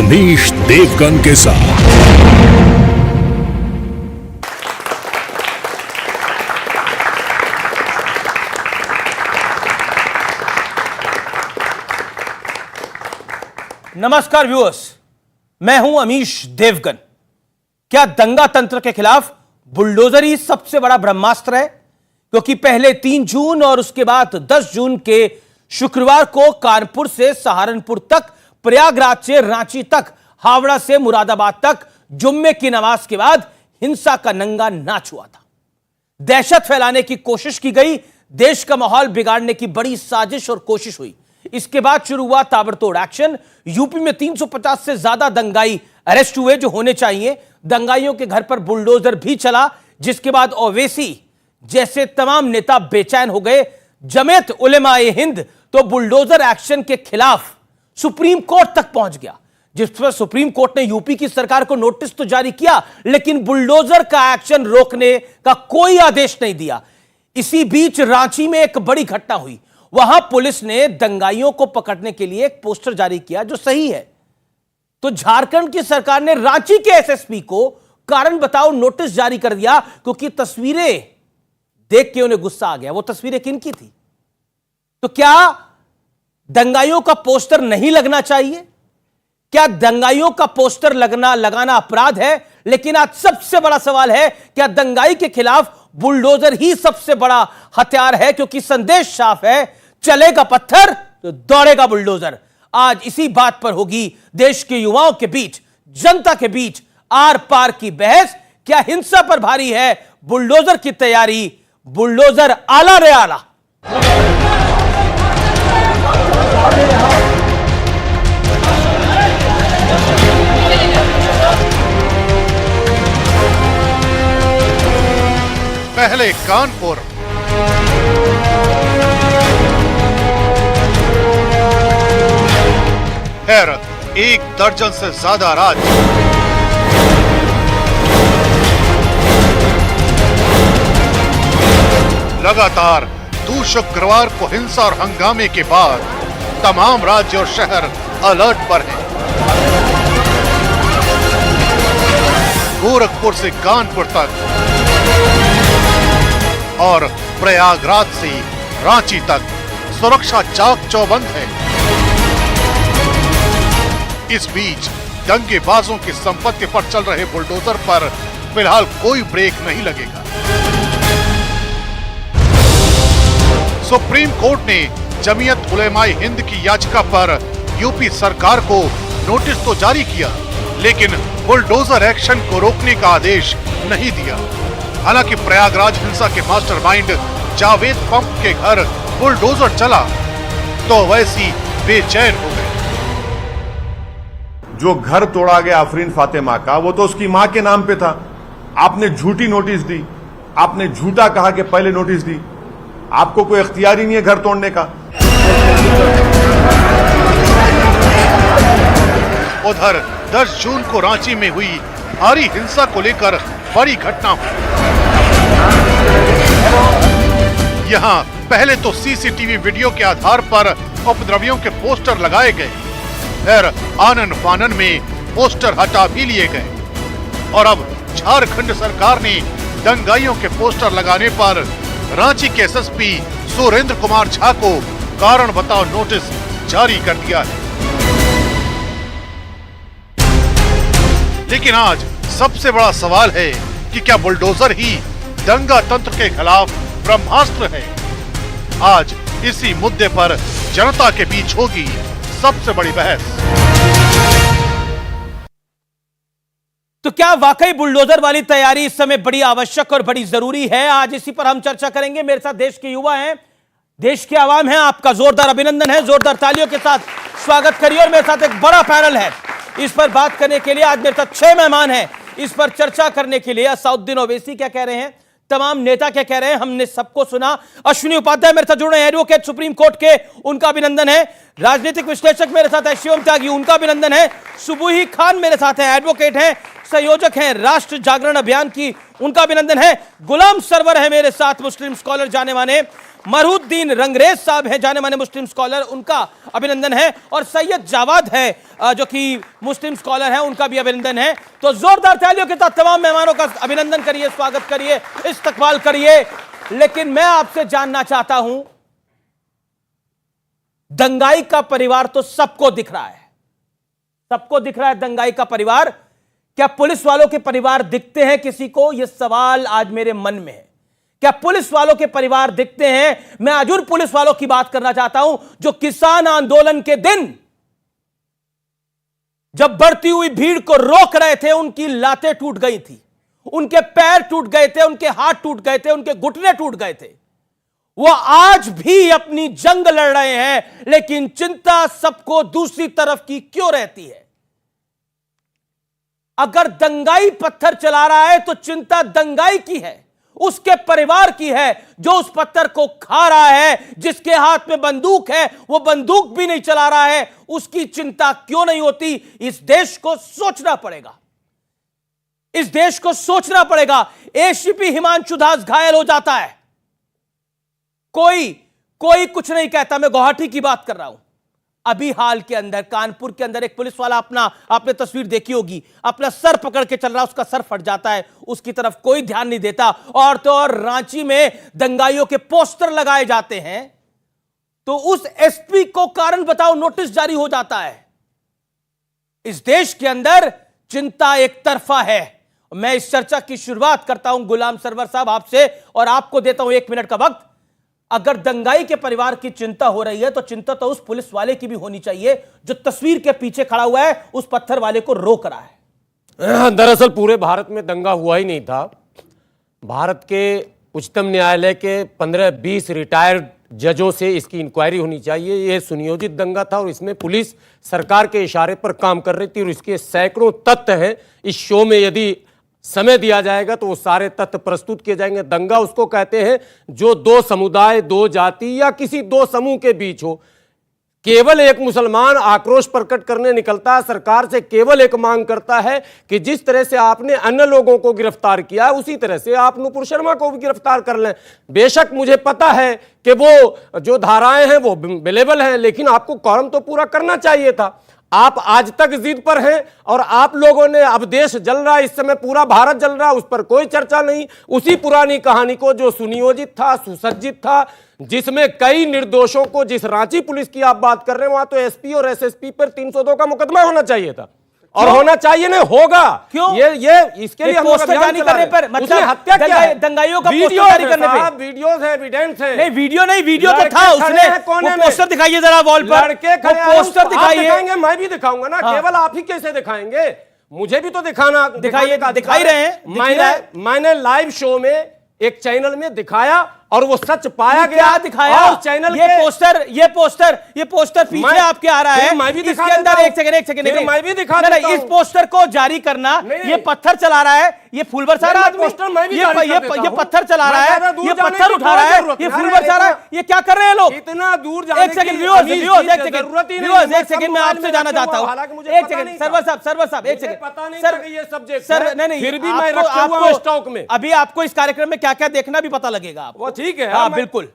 अमीश देवगन के साथ। नमस्कार व्यूअर्स, मैं हूं अमीश देवगन। क्या दंगा तंत्र के खिलाफ बुलडोजर ही सबसे बड़ा ब्रह्मास्त्र है? क्योंकि पहले 3 जून और उसके बाद 10 जून के शुक्रवार को कानपुर से सहारनपुर तक, प्रयागराज से रांची तक, हावड़ा से मुरादाबाद तक जुम्मे की नमाज के बाद हिंसा का नंगा नाच हुआ था। दहशत फैलाने की कोशिश की गई, देश का माहौल बिगाड़ने की बड़ी साजिश और कोशिश हुई। इसके बाद शुरू हुआ ताबड़तोड़ एक्शन। यूपी में 350 से ज्यादा दंगाई अरेस्ट हुए जो होने चाहिए। दंगाइयों के घर पर बुलडोजर भी चला, जिसके बाद ओवैसी जैसे तमाम नेता बेचैन हो गए। जमीयत उलेमाए हिंद तो बुलडोजर एक्शन के खिलाफ सुप्रीम कोर्ट तक पहुंच गया, जिस पर सुप्रीम कोर्ट ने यूपी की सरकार को नोटिस तो जारी किया, लेकिन बुलडोजर का एक्शन रोकने का कोई आदेश नहीं दिया। इसी बीच रांची में एक बड़ी घटना हुई। वहां पुलिस ने दंगाइयों को पकड़ने के लिए एक पोस्टर जारी किया, जो सही है। तो झारखंड की सरकार ने रांची के एसएसपी को कारण बताओ नोटिस जारी कर दिया, क्योंकि तस्वीरें देख के उन्हें गुस्सा आ गया। वो तस्वीरें किनकी थी? तो क्या दंगाइयों का पोस्टर नहीं लगना चाहिए? क्या दंगाइयों का पोस्टर लगाना अपराध है? लेकिन आज सबसे बड़ा सवाल है, क्या दंगाई के खिलाफ बुलडोजर ही सबसे बड़ा हथियार है? क्योंकि संदेश साफ है, चलेगा पत्थर तो दौड़ेगा बुलडोजर। आज इसी बात पर होगी देश के युवाओं के बीच, जनता के बीच आर पार की बहस। क्या हिंसा पर भारी है बुलडोजर की तैयारी? बुलडोजर आला रे आला। पहले कानपुर, फिर 1 दर्जन से ज्यादा राज्य, लगातार 2 शुक्रवार को हिंसा और हंगामे के बाद तमाम राज्य और शहर अलर्ट पर हैं। गोरखपुर से कानपुर तक और प्रयागराज से रांची तक सुरक्षा चाक चौबंद है। इस बीच दंगेबाजों की संपत्ति पर चल रहे बुलडोजर पर फिलहाल कोई ब्रेक नहीं लगेगा। सुप्रीम कोर्ट ने जमीयत उलेमाए हिंद की याचिका पर यूपी सरकार को नोटिस तो जारी किया, लेकिन बुलडोजर एक्शन को रोकने का आदेश नहीं दिया। हालांकि प्रयागराज हिंसा के मास्टरमाइंड जावेद पंप के घर बुलडोजर चला तो वैसी बेचैन हो गए। जो घर तोड़ा गया आफरीन फातिमा का, वो तो उसकी मां के नाम पे था। आपने झूठी नोटिस दी, आपने झूठा कहा कि पहले नोटिस दी। आपको कोई इख्तियार ही नहीं है घर तोड़ने का। उधर 10 जून को रांची में हुई भारी हिंसा को लेकर बड़ी घटना हुई। यहाँ पहले तो सीसीटीवी वीडियो के आधार पर उपद्रवियों के पोस्टर लगाए गए, फिर आनन फानन में पोस्टर हटा भी लिए गए और अब झारखंड सरकार ने दंगाइयों के पोस्टर लगाने पर रांची के एसएसपी सुरेंद्र कुमार झा को कारण बताओ नोटिस जारी कर दिया है। लेकिन आज सबसे बड़ा सवाल है कि क्या बुलडोजर ही दंगा तंत्र के खिलाफ ब्रह्मास्त्र है? आज इसी मुद्दे पर जनता के बीच होगी सबसे बड़ी बहस। तो क्या वाकई बुलडोजर वाली तैयारी इस समय बड़ी आवश्यक और बड़ी जरूरी है? आज इसी पर हम चर्चा करेंगे। मेरे साथ देश के युवा हैं, देश के आवाम हैं। आपका जोरदार अभिनंदन है, जोरदार तालियों के साथ स्वागत करिए। और मेरे साथ एक बड़ा पैनल है। इस पर बात करने के लिए आज मेरे साथ 6 मेहमान हैं। इस पर चर्चा करने के लिए असाउद्दीन ओवैसी क्या कह रहे हैं, तमाम नेता क्या कह रहे हैं, हमने सबको सुना। अश्विनी उपाध्याय मेरे साथ जुड़ रहे हैं, एडवोकेट सुप्रीम कोर्ट के, उनका अभिनंदन है। राजनीतिक विश्लेषक मेरे साथ है शिवम त्यागी, उनका अभिनंदन है। सुबुही खान मेरे साथ हैं, एडवोकेट हैं, संयोजक हैं राष्ट्र जागरण अभियान की, उनका अभिनंदन है। गुलाम सरवर है मेरे साथ, मुस्लिम स्कॉलर जाने माने। मरहुद्दीन रंगरेज साहब हैं, जाने माने मुस्लिम स्कॉलर, उनका अभिनंदन है। और सैयद जावाद है जो कि मुस्लिम स्कॉलर हैं, उनका भी अभिनंदन है। तो जोरदार तालियों के साथ तमाम मेहमानों का अभिनंदन करिए, स्वागत करिए, इस्तकबाल करिए। लेकिन मैं आपसे जानना चाहता हूं, दंगाई का परिवार तो सबको दिख रहा है, सबको दिख रहा है दंगाई का परिवार। क्या पुलिस वालों के परिवार दिखते हैं किसी को? यह सवाल आज मेरे मन में है। क्या पुलिस वालों के परिवार दिखते हैं? मैं आज उन पुलिस वालों की बात करना चाहता हूं जो किसान आंदोलन के दिन जब बढ़ती हुई भीड़ को रोक रहे थे, उनकी लातें टूट गई थी, उनके पैर टूट गए थे, उनके हाथ टूट गए थे, उनके घुटने टूट गए थे। वो आज भी अपनी जंग लड़ रहे हैं, लेकिन चिंता सबको दूसरी तरफ की क्यों रहती है? अगर दंगाई पत्थर चला रहा है तो चिंता दंगाई की है, उसके परिवार की है जो उस पत्थर को खा रहा है। जिसके हाथ में बंदूक है वो बंदूक भी नहीं चला रहा है, उसकी चिंता क्यों नहीं होती? इस देश को सोचना पड़ेगा, इस देश को सोचना पड़ेगा। एसीपी हिमांशु दास घायल हो जाता है, कोई कुछ नहीं कहता। मैं गुवाहाटी की बात कर रहा हूं। अभी हाल के अंदर कानपुर के अंदर एक पुलिस वाला आपने तस्वीर देखी होगी, अपना सर पकड़ के चल रहा, उसका सर फट जाता है, उसकी तरफ कोई ध्यान नहीं देता। और तो और रांची में दंगाइयों के पोस्टर लगाए जाते हैं तो उस एसपी को कारण बताओ नोटिस जारी हो जाता है। इस देश के अंदर चिंता एक तरफा है। मैं इस चर्चा की शुरुआत करता हूं गुलाम सरवर साहब आपसे, और आपको देता हूं 1 मिनट का वक्त। अगर दंगाई के परिवार की चिंता हो रही है तो चिंता तो उस पुलिस वाले की भी होनी चाहिए जो तस्वीर के पीछे खड़ा हुआ है, उस पत्थर वाले को रोक रहा है। दरअसल पूरे भारत में दंगा हुआ ही नहीं था। भारत के उच्चतम न्यायालय के 15-20 रिटायर्ड जजों से इसकी इंक्वायरी होनी चाहिए। यह सुनियोजित दंगा था और इसमें पुलिस सरकार के इशारे पर काम कर रही थी और इसके सैकड़ों तथ्य हैं। इस शो में यदि समय दिया जाएगा तो वो सारे तथ्य प्रस्तुत किए जाएंगे। दंगा उसको कहते हैं जो 2 समुदाय, 2 जाति या किसी 2 समूह के बीच हो। केवल एक मुसलमान आक्रोश प्रकट करने निकलता है, सरकार से केवल एक मांग करता है कि जिस तरह से आपने अन्य लोगों को गिरफ्तार किया उसी तरह से आप नुपुर शर्मा को भी गिरफ्तार कर लें। बेशक मुझे पता है कि वो जो धाराएं हैं वो अवेलेबल हैं, लेकिन आपको कॉरम तो पूरा करना चाहिए था। आप आज तक जिद पर हैं और आप लोगों ने, अब देश जल रहा है, इस समय पूरा भारत जल रहा है, उस पर कोई चर्चा नहीं। उसी पुरानी कहानी को जो सुनियोजित था, सुसज्जित था, जिसमें कई निर्दोषों को, जिस रांची पुलिस की आप बात कर रहे हैं वहां तो एसपी और एसएसपी पर 302 का मुकदमा होना चाहिए था और होना चाहिए नहीं, होगा। क्यों? ये इसके लिए हम पोस्टर जारी करने पर मतलब हत्या क्या है? दंगाइयों का वीडियो पोस्टर जारी करने पे वीडियोस है, एविडेंस है। नहीं वीडियो तो था, उसने वो पोस्टर दिखाइए जरा वॉल पर, लड़के खड़े हैं, पोस्टर दिखाइए। मैं भी दिखाऊंगा ना, केवल आप ही कैसे दिखाएंगे? मुझे भी तो दिखाना, दिखाइए, दिखाई रहे हैं। मैंने लाइव शो में एक चैनल में दिखाया और वो सच पाया गया। क्या दिखाया? और चैनल ये पोस्टर पीछे आपके आ रहा है। मैं भी इसके अंदर एक सेकंड मैं भी दिखा नहीं, इस पोस्टर को जारी करना, ये पत्थर चला रहा है, ये फूल बरसा रहा है, ये पत्थर चला रहा है, ये पत्थर उठा रहा है, ये फूल बरसा रहा है, ये क्या कर रहे हैं लोग? इतना दूर जाने एक सेकंड व्यूअर्स, एक सेकंड मैं आपसे जानना चाहता हूँ। एक सेकंड सरवर साहब एक सेकंड सर, नहीं फिर भी मैं रखा हुआ हूं स्टॉक में। अभी आपको इस कार्यक्रम में क्या क्या देखना भी पता लगेगा आपको। ठीक है, हाँ बिल्कुल।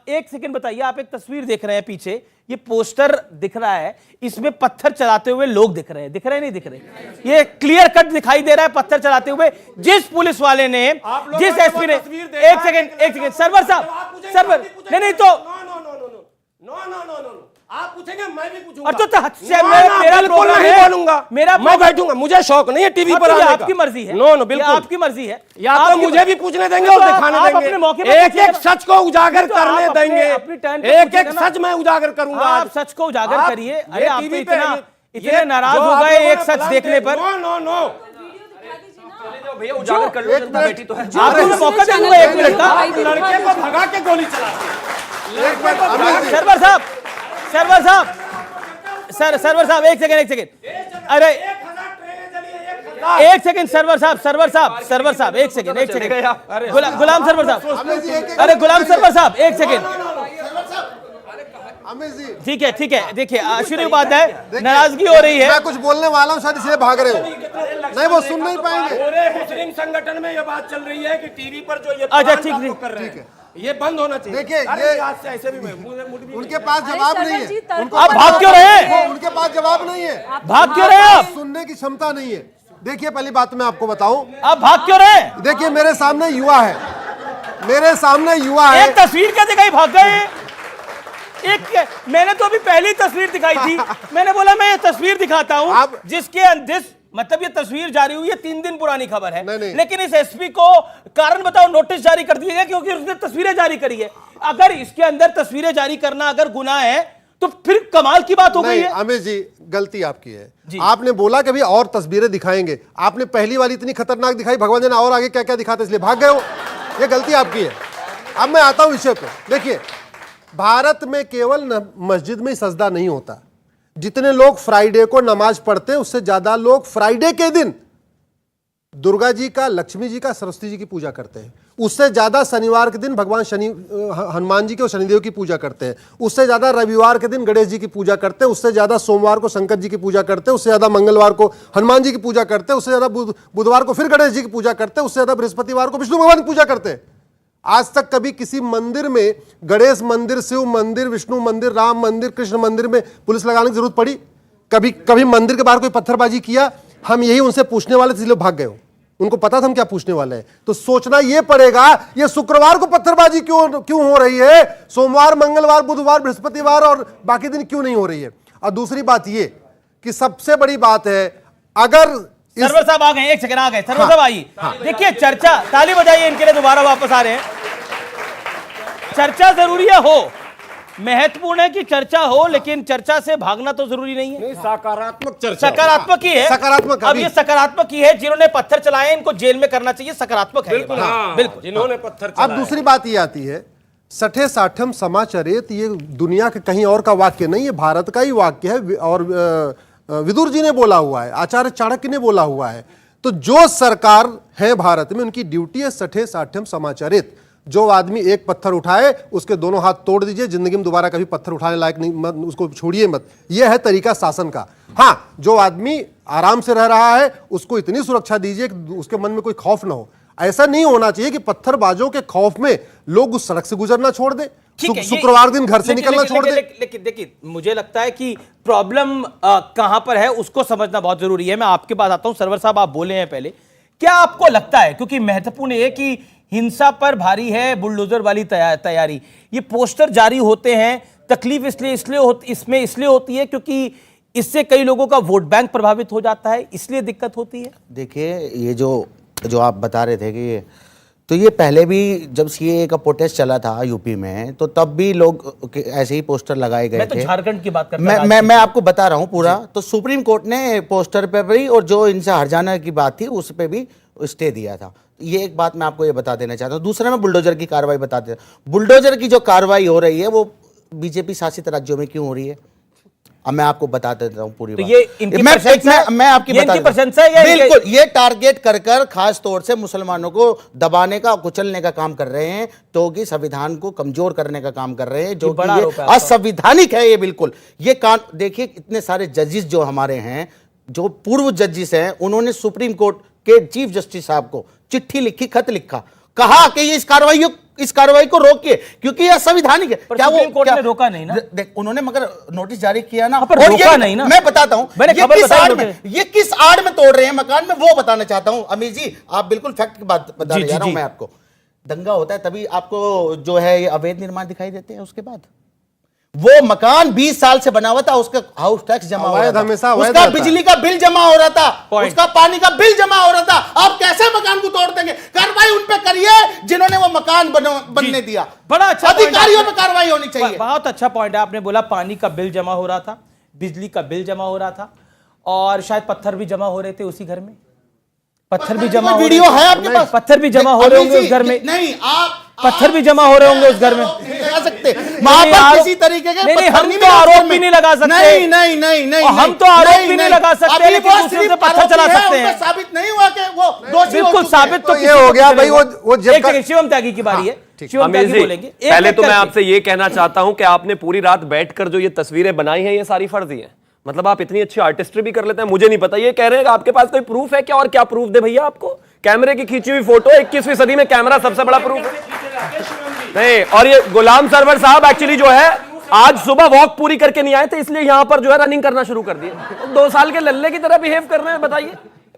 एक सेकंड बताइए, आप एक तस्वीर देख रहे हैं पीछे, ये पोस्टर दिख रहा है, इसमें पत्थर चलाते हुए लोग दिख रहे हैं, नहीं दिख रहे? ये क्लियर कट दिखाई दे रहा है पत्थर चलाते हुए। जिस पुलिस वाले ने, जिस एसपी ने, एक सेकंड सरवर साहब, सरवर नहीं तो आप पूछेंगे मैं भी पूछूंगा। मेरा प्रोग्राम है, बोलूंगा, मैं बैठूंगा, मुझे शौक नहीं है टीवी पर आने का। आपकी मर्जी है। नो बिल्कुल आपकी मर्जी है। या तो मुझे भी पूछने देंगे और दिखाने देंगे, एक सच को उजागर करने देंगे, एक सच मैं उजागर करूंगा। आप सच को उजागर करिए। अरे आप इतने नाराज हो गए एक सच देखने पर। नो भैया उजागर कर लो, जनता बैठी तो है। आपको मौका दूंगा 1 मिनट का। लड़के को भगा के गोली चलाते। सरवर साहब एक सेकंड। अरे एक सेकंड सरवर साहब एक सेकंड। गुलाम सरवर साहब, अरे गुलाम सरवर साहब एक सेकंड। ठीक है देखिए शुरू बात है, नाराजगी हो रही है। मैं कुछ बोलने वाला हूँ, शायद इसलिए भाग रहे हो। नहीं वो सुन नहीं पाएंगे। पूरे मुस्लिम संगठन में ये बात चल रही है कि टीवी पर जो ये अच्छा ठीक है। ये बंद होना चाहिए। देखिए, अरे ये- हाथ से ऐसे भी मुड़ भी उनके पास जवाब सरवर नहीं जी, है। तर्क- उनको आप भाग क्यों रहे हैं? उनके पास जवाब नहीं है। भाग क्यों रहे हैं आप? सुनने की क्षमता नहीं है। देखिए, पहली बात मैं आपको बताऊं, आप भाग क्यों रहे हैं? देखिए मेरे सामने युवा है, मेरे सामने युवा है। एक तस्वीर क्या दिखाई, भाग गए? एक मैंने तो अभी पहली तस्वीर दिखाई थी, मैंने बोला मैं ये तस्वीर दिखाता हूं आप- जिसके अंदर मतलब ये तस्वीर जारी हुई है, 3 दिन पुरानी खबर है। नहीं। लेकिन इस एसपी को कारण बताओ, नोटिस जारी कर दिया गया क्योंकि उसने तस्वीरें जारी करी है। अगर इसके अंदर तस्वीरें जारी करना अगर गुनाह है तो फिर कमाल की बात हो गई नहीं, है। अमित जी, गलती आपकी है। जी। आपने बोला कि भी और तस्वीरें दिखाएंगे, आपने पहली वाली इतनी खतरनाक दिखाई, भगवान जाने और आगे क्या क्या दिखाते, इसलिए भाग गए हो। ये गलती आपकी है। अब मैं आता हूं विषय पे। देखिए, भारत में केवल मस्जिद में ही सजदा नहीं होता। जितने लोग फ्राइडे को नमाज पढ़ते हैं, उससे ज्यादा लोग फ्राइडे के दिन दुर्गा जी का, लक्ष्मी जी का, सरस्वती जी की पूजा करते हैं। उससे ज्यादा शनिवार के दिन भगवान हनुमान जी के और शनिदेव की पूजा करते हैं। उससे ज्यादा रविवार के दिन गणेश जी की पूजा करते हैं। उससे ज्यादा सोमवार को शंकर जी की पूजा करते हैं। उससे ज्यादा मंगलवार को हनुमान जी की पूजा करते हैं। उससे ज्यादा बुधवार को फिर गणेश जी की पूजा करते हैं। उससे ज्यादा बृहस्पतिवार को विष्णु भगवान की पूजा करते हैं। आज तक कभी किसी मंदिर में, गणेश मंदिर, शिव मंदिर, विष्णु मंदिर, राम मंदिर, कृष्ण मंदिर में पुलिस लगाने की जरूरत पड़ी? कभी मंदिर के बाहर कोई पत्थरबाजी किया? हम यही उनसे पूछने वाले थे, इसलिए भाग गए हो। उनको पता था हम क्या पूछने वाले हैं। तो सोचना यह पड़ेगा, ये शुक्रवार को पत्थरबाजी क्यों हो रही है, सोमवार, मंगलवार, बुधवार, बृहस्पतिवार और बाकी दिन क्यों नहीं हो रही है। और दूसरी बात ये कि सबसे बड़ी बात है, अगर सरवर साहब आ गए, एक सेकंड आ गए। सरवर साहब आइए। देखिए, चर्चा, ताली बजाइए इनके लिए, दोबारा वापस आ रहे हैं। चर्चा जरूरी है, हो, महत्वपूर्ण है कि चर्चा हो, लेकिन चर्चा से भागना तो जरूरी नहीं है। नहीं, सकारात्मक चर्चा। सकारात्मक ही है। सकारात्मक अब ये सकारात्मक ही है। जिन्होंने पत्थर चलाए इनको जेल में करना चाहिए, सकारात्मक है। बिल्कुल, हाँ, बिल्कुल। जिन्होंने पत्थर अब चलाए। दूसरी बात ये आती है, सठे साठम समाचरित, ये दुनिया के कहीं और का वाक्य नहीं, ये भारत का ही वाक्य है और विदुर जी ने बोला हुआ है, आचार्य चाणक्य ने बोला हुआ है। तो जो सरकार है भारत में, उनकी ड्यूटी है सठे साठम समाचरित। जो आदमी एक पत्थर उठाए उसके दोनों हाथ तोड़ दीजिए, जिंदगी में दोबारा कभी पत्थर उठाने लायक नहीं, मत उसको छोड़िए मत। यह है तरीका शासन का। हाँ, जो आदमी आराम से रह रहा है उसको इतनी सुरक्षा दीजिए कि उसके मन में कोई खौफ ना हो। ऐसा नहीं होना चाहिए कि पत्थरबाजों के खौफ में लोग उस सड़क से गुजरना छोड़ दें, शुक्रवार दिन घर से निकलना छोड़ दें। लेकिन देखिए, मुझे लगता है कि प्रॉब्लम कहां पर है उसको समझना बहुत जरूरी है। मैं आपके पास आता हूं। सरवर साहब, आप बोले हैं पहले, क्या आपको लगता है, क्योंकि महत्वपूर्ण है कि हिंसा पर भारी है बुलडोजर वाली तैयारी, ये पोस्टर जारी होते हैं, तकलीफ इसलिए होती है क्योंकि इससे कई लोगों का वोट बैंक प्रभावित हो जाता है, इसलिए दिक्कत होती है। देखिए, ये जो आप बता रहे थे कि तो ये पहले भी जब सीएए का प्रोटेस्ट चला था यूपी में, तो तब भी लोग ऐसे ही पोस्टर लगाए गए थे। मैं तो झारखंड की बात करता हूं। मैं आपको बता रहा हूं पूरा। तो सुप्रीम कोर्ट ने पोस्टर पे भी और जो इनसे हरजाना की बात थी उस पे भी स्टे दिया था। ये एक बात मैं आपको ये बता देना चाहता हूं। दूसरा, मैं बुलडोजर की कार्रवाई बता देता हूं। बुलडोजर की जो कार्रवाई हो रही है वो बीजेपी शासित राज्यों में क्यों हो रही है, अब मैं आपको बता देता हूं पूरी तो बात। ये इनकी प्रशंसा है? मैं आपकी ये बता इनकी देता हूं। प्रशंसा है या बिल्कुल, ये टारगेट कर खास तौर से मुसलमानों को दबाने का, कुचलने का काम कर रहे हैं, तो कि संविधान को कमजोर करने का काम कर रहे हैं, जो बड़ा कि आरोप है ये असंवैधानिक है। ये बिल्कुल, ये देखिए, इतने सारे जजेस जो हमारे हैं, जो पूर्व जजेस हैं, उन्होंने सुप्रीम कोर्ट के चीफ जस्टिस साहब को चिट्ठी लिखी, खत लिखा, कहा कि ये इस कार्रवाई को रोकिए क्योंकि यह संवैधानिक है। क्या वो कोर्ट ने रोका नहीं ना? देख, उन्होंने मगर नोटिस जारी किया ना, पर रोका नहीं ना। मैं बताता हूं, मैंने खबर बताई ये किस आड़ में तोड़ रहे हैं मकान में, वो बताना चाहता हूं। अमीर जी, आप बिल्कुल फैक्ट की बात बता रहे हैं मैं आपको। दंगा होता है तभी आपको जो है ये अवैध निर्माण दिखाई देते हैं। उसके बाद वो मकान 20 साल से बना हुआ था, उसका हाउस टैक्स जमा हो रहा था, उसका बिजली का बिल जमा हो रहा था, उसका पानी का बिल जमा हो रहा था। आप कैसे मकान को तोड़ देंगे? कार्रवाई उन पे करिए जिन्होंने वो मकान बनने दिया। बड़ा अच्छा अधिकारियों पे कार्रवाई होनी चाहिए। बहुत अच्छा पॉइंट है आपने बोला। पानी का बिल जमा हो रहा था, बिजली का बिल जमा हो रहा था, और शायद पत्थर भी जमा हो रहे थे उसी घर में। पत्थर भी जमा, वीडियो है आपके पास? पत्थर भी जमा हो रहे होंगे उस घर में। नहीं, आप पत्थर भी जमा हो रहे होंगे उस घर में। लगा सकते वहां पर किसी तरीके के नहीं, हम तो आरोप भी नहीं लगा सकते। नहीं, हम तो आरोप भी नहीं लगा सकते, लेकिन दूसरे से पत्थर चला सकते हैं। साबित नहीं हुआ कि वो दोषी। बिल्कुल साबित तो ये हो गया भाई। वो शिवम त्यागी की बारी है। शिवम त्यागी बोलेंगे। पहले तो मैं आपसे ये कहना चाहता हूं कि आपने पूरी रात बैठकर जो ये तस्वीरें बनाई हैं, ये सारी फर्जी हैं। मतलब आप इतनी अच्छी आर्टिस्ट्री भी कर लेते हैं, मुझे नहीं पता। ये कह रहे हैं कि आपके पास कोई प्रूफ है क्या, और क्या प्रूफ दे भैया आपको? कैमरे की खींची हुई फोटो, 21वीं सदी में कैमरा सबसे बड़ा प्रूफ है। नहीं, और ये गुलाम सरवर साहब एक्चुअली जो है आज सुबह वॉक पूरी करके नहीं आए थे, इसलिए यहां पर जो है रनिंग करना शुरू कर दिए। 2 साल के लल्ले की तरह बिहेव कर रहे हैं, बताइए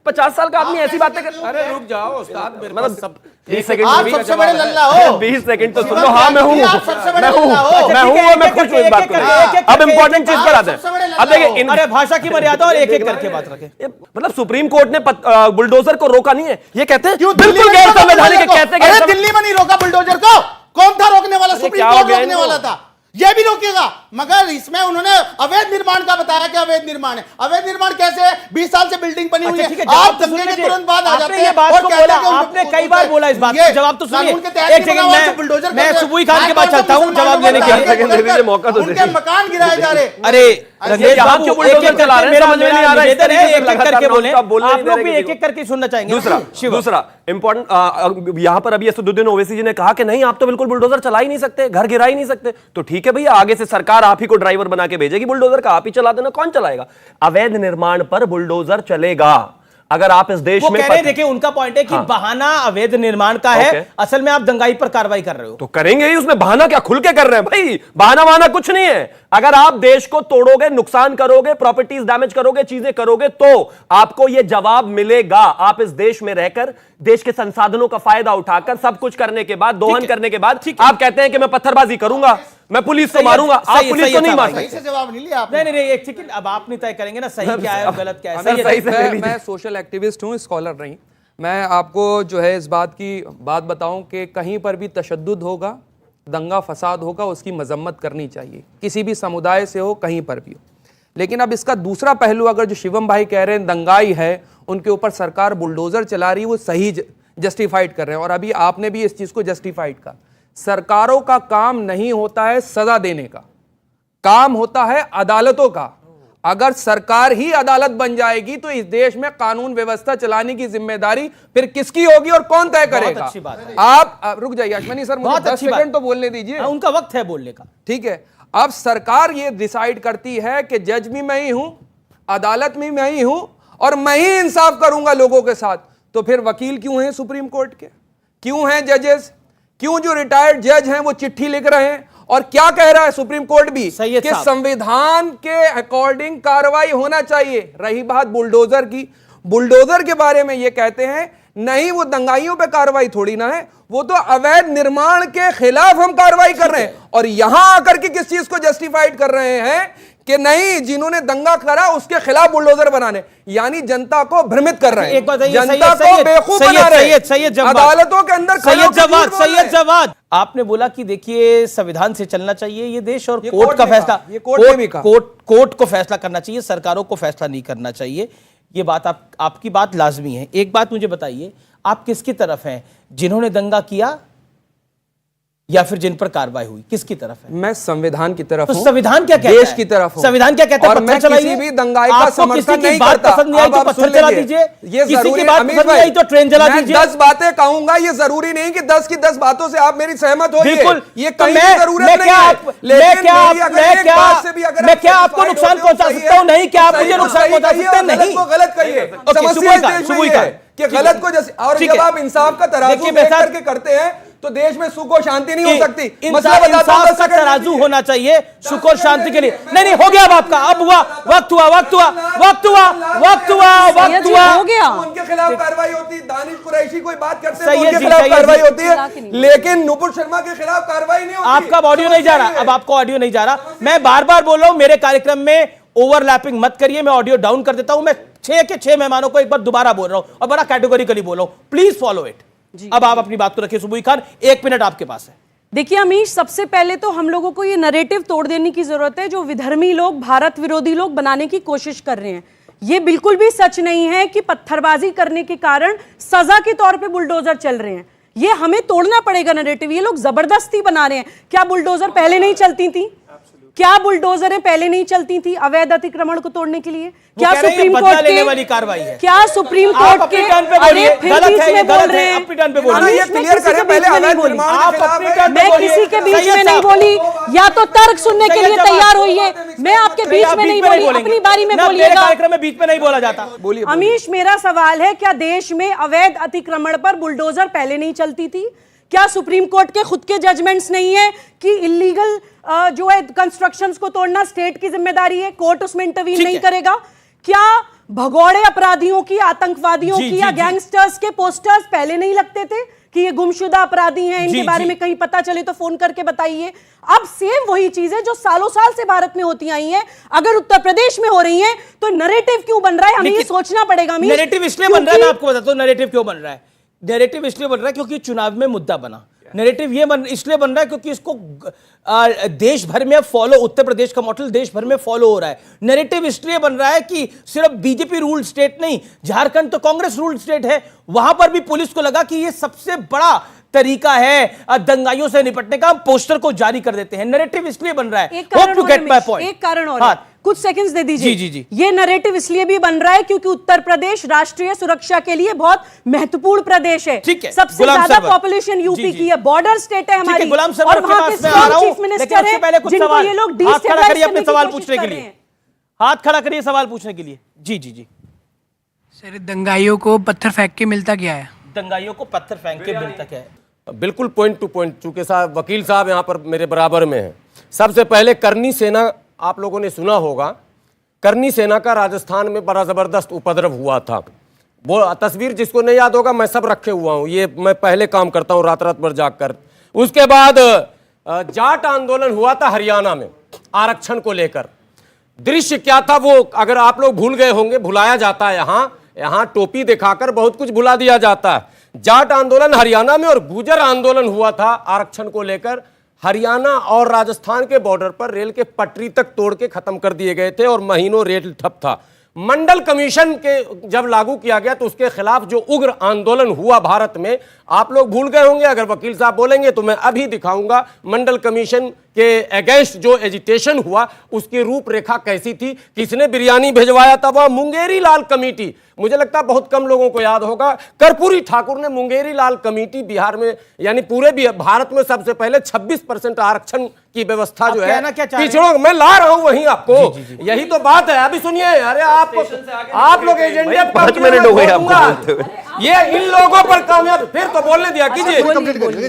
50 साल का आदमी ऐसी बातें कर। अरे रुक जाओ उस्ताद, मतलब सब 20 सेकंड आप सबसे बड़े लल्ला हो। 20 सेकंड तो सुन लो। हाँ मैं हूँ, आप सबसे बड़े मैं हूँ, लल्ला हो। मैं हूँ और मैं खुश हूँ इस बात को। अब इंपॉर्टेंट चीज पर आते हैं। अब देखिए, अरे भाषा की मर्यादा और एक एक करके बात रखें। मतलब सुप्रीम कोर्ट ने बुलडोजर को रोका नहीं है, ये कहते हैं क्यों बिल्कुल गैर संवैधानिक है। कहते अरे दिल्ली में नहीं रोका बुलडोजर को, कौन था रोकने वाला? सुप्रीम कोर्ट रोकने वाला था, ये भी रोकेगा। मगर इसमें उन्होंने अवैध निर्माण का बताया कि अवैध निर्माण है। अवैध निर्माण कैसे है? 20 साल से बिल्डिंग बनी हुई है, आप दंगे के तुरंत बाद आ जाते हैं। ये बात को बोला, आपने कई बार बोला इस बात को, जवाब तो सुनिए। एक सेकंड, मैं सुबुई खान के पास चलता हूँ जवाब लेने के लिए। मौका तो उनके मकान गिराए जा रहे। अरे रंजीत बाबू, एक-एक चला रहे हैं, समझ में नहीं आ रहा है। एक एक करके बोले, आप बोलने आप नहीं दे लोग रहे भी किसी एक एक करके सुनना चाहेंगे। दूसरा इंपॉर्टेंट, यहां पर अभी असदुद्दीन ओवैसी जी ने कहा कि नहीं आप तो बिल्कुल बुलडोजर चला ही नहीं सकते, घर गिरा ही नहीं सकते। तो ठीक है भैया, आगे से सरकार आप ही को ड्राइवर बना के भेजेगी बुलडोजर का, आप ही चला देना। कौन चलाएगा? अवैध निर्माण पर बुलडोजर चलेगा। अगर आप इस देश में कह रहे हैं, देखिए उनका पॉइंट है कि बहाना अवैध निर्माण का है, असल में आप दंगाई पर कार्रवाई कर रहे हो। तो करेंगे ही, उसमें बहाना क्या? खुल के कर रहे हैं भाई, बहाना बहाना कुछ नहीं है। अगर आप देश को तोड़ोगे, नुकसान करोगे, प्रॉपर्टीज डैमेज करोगे, चीजें करोगे, तो आपको यह जवाब मिलेगा। आप इस देश में रहकर, देश के संसाधनों का फायदा उठाकर, सब कुछ करने के बाद, दोहन करने के बाद आप कहते हैं कि मैं पत्थरबाजी करूंगा, मैं पुलिस को मारूंगा। आप पुलिस को नहीं मार सकते। जवाब नहीं लिया आपने। नहीं, एक सेकंड, अब आप नहीं तय करेंगे ना सही क्या है और गलत क्या है। मैं सोशल एक्टिविस्ट हूँ, स्कॉलर नहीं। मैं आपको जो है इस बात की बात बताऊं कि कहीं पर भी तशद्दुद होगा, दंगा फसाद होगा, उसकी मजम्मत करनी चाहिए, किसी भी समुदाय से हो, कहीं पर भी हो। लेकिन अब इसका दूसरा पहलू, अगर जो शिवम भाई कह रहे हैं दंगाई है, उनके ऊपर सरकार बुलडोजर चला रही है, वो सही जस्टिफाइड कर रहे हैं। और अभी आपने भी इस चीज को जस्टिफाइड कहा। सरकारों का काम नहीं होता है सजा देने का, काम होता है अदालतों का। अगर सरकार ही अदालत बन जाएगी तो इस देश में कानून व्यवस्था चलाने की जिम्मेदारी फिर किसकी होगी और कौन तय करेगा? अच्छी बात है। आप रुक जाइए अश्वनी सर, मुझे 10 सेकंड तो बोलने दीजिए। उनका वक्त है बोलने का। ठीक है, अब सरकार ये डिसाइड करती है कि जज भी मैं ही हूं, अदालत में मैं ही हूं और मैं ही इंसाफ करूंगा लोगों के साथ। तो फिर वकील क्यों हैं सुप्रीम कोर्ट के? क्यों हैं जजेस? क्यों जो रिटायर्ड जज हैं वो चिट्ठी लिख रहे हैं? और क्या कह रहा है सुप्रीम कोर्ट भी कि संविधान के अकॉर्डिंग कार्रवाई होना चाहिए। रही बात बुलडोजर की, बुलडोजर के बारे में ये कहते हैं नहीं, वो दंगाइयों पे कार्रवाई थोड़ी ना है, वो तो अवैध निर्माण के खिलाफ हम कार्रवाई कर रहे हैं। और यहां आकर के किस चीज को जस्टिफाइड कर रहे हैं कि नहीं, जिन्होंने दंगा करा उसके खिलाफ बुलडोजर बनाने, यानी जनता को भ्रमित कर रहे हैं, जनता को बेवकूफ बना रहे हैं। अदालतों के अंदर सैयद जवाद, आपने बोला कि देखिए संविधान से चलना चाहिए ये देश और कोर्ट का फैसला, कोर्ट को फैसला करना चाहिए, सरकारों को फैसला नहीं करना चाहिए। ये बात आपकी बात लाजमी है। एक बात मुझे बताइए, आप किसकी तरफ हैं? जिन्होंने दंगा किया या फिर जिन पर कार्रवाई हुई, किसकी तरफ है? मैं संविधान की तरफ हूं। तो संविधान क्या कहता है? देश की तरफ हूं। संविधान क्या कहता है? और मैं किसी भी दंगाई का समर्थन नहीं करता। पसंद नहीं आई तो पत्थर चला दीजिए, ये किसी की बात पसंद नहीं आई तो ट्रेन जला दीजिए। 10 बातें कहूंगा, ये जरूरी नहीं कि 10 की 10 बातों से आप मेरी सहमत होइए। बिल्कुल, ये कहीं जरूरत नहीं है। मैं क्या आपको नुकसान पहुंचा सकता हूं? नहीं, क्या आप मुझे नुकसान पहुंचा सकते हैं? नहीं, गलत कहिए। समस्या इस देश में है कि गलत को जैसे, और जब आप इंसाफ का तराजू देख करके करते हैं तो देश में सुख और शांति नहीं हो सकती। इंसाफ का तराजू होना चाहिए सुख और शांति के लिए। नहीं, हो गया अब आपका, अब हुआ, वक्त हुआ हो गया। उनके खिलाफ कार्रवाई होती है, दानिश कुरैशी कोई बात करते हैं उनके खिलाफ कार्रवाई होती है, लेकिन नुपुर शर्मा के खिलाफ कार्रवाई नहीं होती। आपका ऑडियो नहीं जा रहा, अब आपको ऑडियो नहीं जा रहा। मैं बार बार बोल रहा हूं, मेरे कार्यक्रम में ओवरलैपिंग मत करिए, मैं ऑडियो डाउन कर देता हूं। मैं 6 के 6 मेहमानों को एक बार दोबारा बोल रहा हूं और बड़ा कैटेगोरिकली बोल रहा हूं, प्लीज फॉलो इट। अब आप अपनी बात को रखिए। सुबुई खान, 1 मिनट आपके पास है। देखिए अमीश, सबसे पहले तो हम लोगों को ये नैरेटिव तोड़ देने की जरूरत है जो विधर्मी लोग, भारत विरोधी लोग बनाने की कोशिश कर रहे हैं। ये बिल्कुल भी सच नहीं है कि पत्थरबाजी करने के कारण सजा के तौर पे बुलडोजर चल रहे हैं। ये हमें तोड़ना पड़ेगा नैरेटिव। ये लोग जबरदस्ती बना रहे हैं। क्या बुलडोजर पहले नहीं चलती थी? क्या बुलडोजरें पहले नहीं चलती थी अवैध अतिक्रमण को तोड़ने के लिए? क्या सुप्रीम कोर्ट लेने वाली कार्रवाई है? क्या सुप्रीम कोर्ट के अरे फिर बीच में बोल रहे हैं? मैं किसी के बीच में नहीं बोली, या तो तर्क सुनने के लिए तैयार होइए। मैं आपके बीच में नहीं बोली, अपनी बारी में बोलिएगा। कार्यक्रम में बीच में नहीं बोला जाता। अमीश, मेरा सवाल है, क्या देश में अवैध अतिक्रमण पर बुलडोजर पहले नहीं चलती थी? क्या सुप्रीम कोर्ट के खुद के जजमेंट्स नहीं है कि इलीगल जो है कंस्ट्रक्शंस को तोड़ना स्टेट की जिम्मेदारी है, कोर्ट उसमें इंटरवीन नहीं करेगा? क्या भगोड़े अपराधियों की, आतंकवादियों की या गैंगस्टर्स के पोस्टर्स पहले नहीं लगते थे कि ये गुमशुदा अपराधी हैं, इनके बारे में कहीं पता चले तो फोन करके बताइए? अब सेम वही चीजें जो सालों साल से भारत में होती आई हैं, अगर उत्तर प्रदेश में हो रही हैं, तो नैरेटिव क्यों बन रहा है? हमें ये सोचना पड़ेगा। नैरेटिव इसलिए बन रहा है, मैं आपको बताता हूं नैरेटिव क्यों बन रहा है। नैरेटिव इसलिए बन रहा है क्योंकि चुनाव में मुद्दा बना। नैरेटिव ये इसलिए बन रहा है क्योंकि इसको देश भर में फॉलो, उत्तर प्रदेश का मॉडल देश भर में फॉलो हो रहा है। नैरेटिव इसलिए बन रहा है कि सिर्फ बीजेपी रूल्ड स्टेट नहीं, झारखंड तो कांग्रेस रूल्ड स्टेट है, वहां पर भी पुलिस को लगा कि ये सबसे बड़ा तरीका है दंगाइयों से निपटने का, हम पोस्टर को जारी कर देते हैं। नैरेटिव इसलिए बन रहा है। एक कारण और है, कुछ सेकंड्स दे दीजिए। जी। ये नैरेटिव इसलिए भी बन रहा है क्योंकि उत्तर प्रदेश राष्ट्रीय सुरक्षा के लिए बहुत महत्वपूर्ण प्रदेश है। ठीक है, सबसे ज्यादा पॉपुलेशन यूपी की है, बॉर्डर स्टेट है हमारी, और वहां के चीफ मिनिस्टर है जिनको ये लोग डिस्टेबलाइज अपने सवाल पूछने के लिए हाथ खड़ा करिए, सवाल पूछने के लिए। जी सर, दंगाइयों को पत्थर फेंक के मिलता क्या है? दंगाइयों को पत्थर फेंक के मिलता क्या है? बिल्कुल पॉइंट टू पॉइंट, चूंकि साहब वकील साहब यहाँ पर मेरे बराबर में हैं। सबसे पहले करनी सेना, आप लोगों ने सुना होगा, करनी सेना का राजस्थान में बड़ा जबरदस्त उपद्रव हुआ था। वो तस्वीर जिसको नहीं याद होगा, मैं सब रखे हुआ हूँ, ये मैं पहले काम करता हूँ रात रात भर जागकर। उसके बाद जाट आंदोलन हुआ था हरियाणा में आरक्षण को लेकर। दृश्य क्या था वो अगर आप लोग भूल गए होंगे, भुलाया जाता है यहाँ टोपी दिखाकर बहुत कुछ भुला दिया जाता है। जाट आंदोलन हरियाणा में और गुर्जर आंदोलन हुआ था आरक्षण को लेकर। हरियाणा और राजस्थान के बॉर्डर पर रेल के पटरी तक तोड़ के खत्म कर दिए गए थे और महीनों रेल ठप था। मंडल कमीशन के जब लागू किया गया तो उसके खिलाफ जो उग्र आंदोलन हुआ भारत में, आप लोग भूल गए होंगे। अगर वकील साहब बोलेंगे तो मैं अभी दिखाऊंगा मंडल कमीशन के अगेंस्ट जो एजिटेशन हुआ उसकी रूपरेखा कैसी थी, किसने बिरयानी भिजवाया था। वह मुंगेरी लाल कमेटी, मुझे लगता है बहुत कम लोगों को याद होगा, कर्पूरी ठाकुर ने मुंगेरी लाल कमेटी बिहार में, यानी पूरे भारत में सबसे पहले 26% आरक्षण की व्यवस्था जो है पिछड़ों, मैं ला रहा हूं वहीं आपको। यही तो बात है। अभी सुनिए, अरे आप लोग एजेंडे 5 मिनट हो गए आपको, ये इन लोगों पर कामयाब, फिर तो बोलने दिया कीजिए।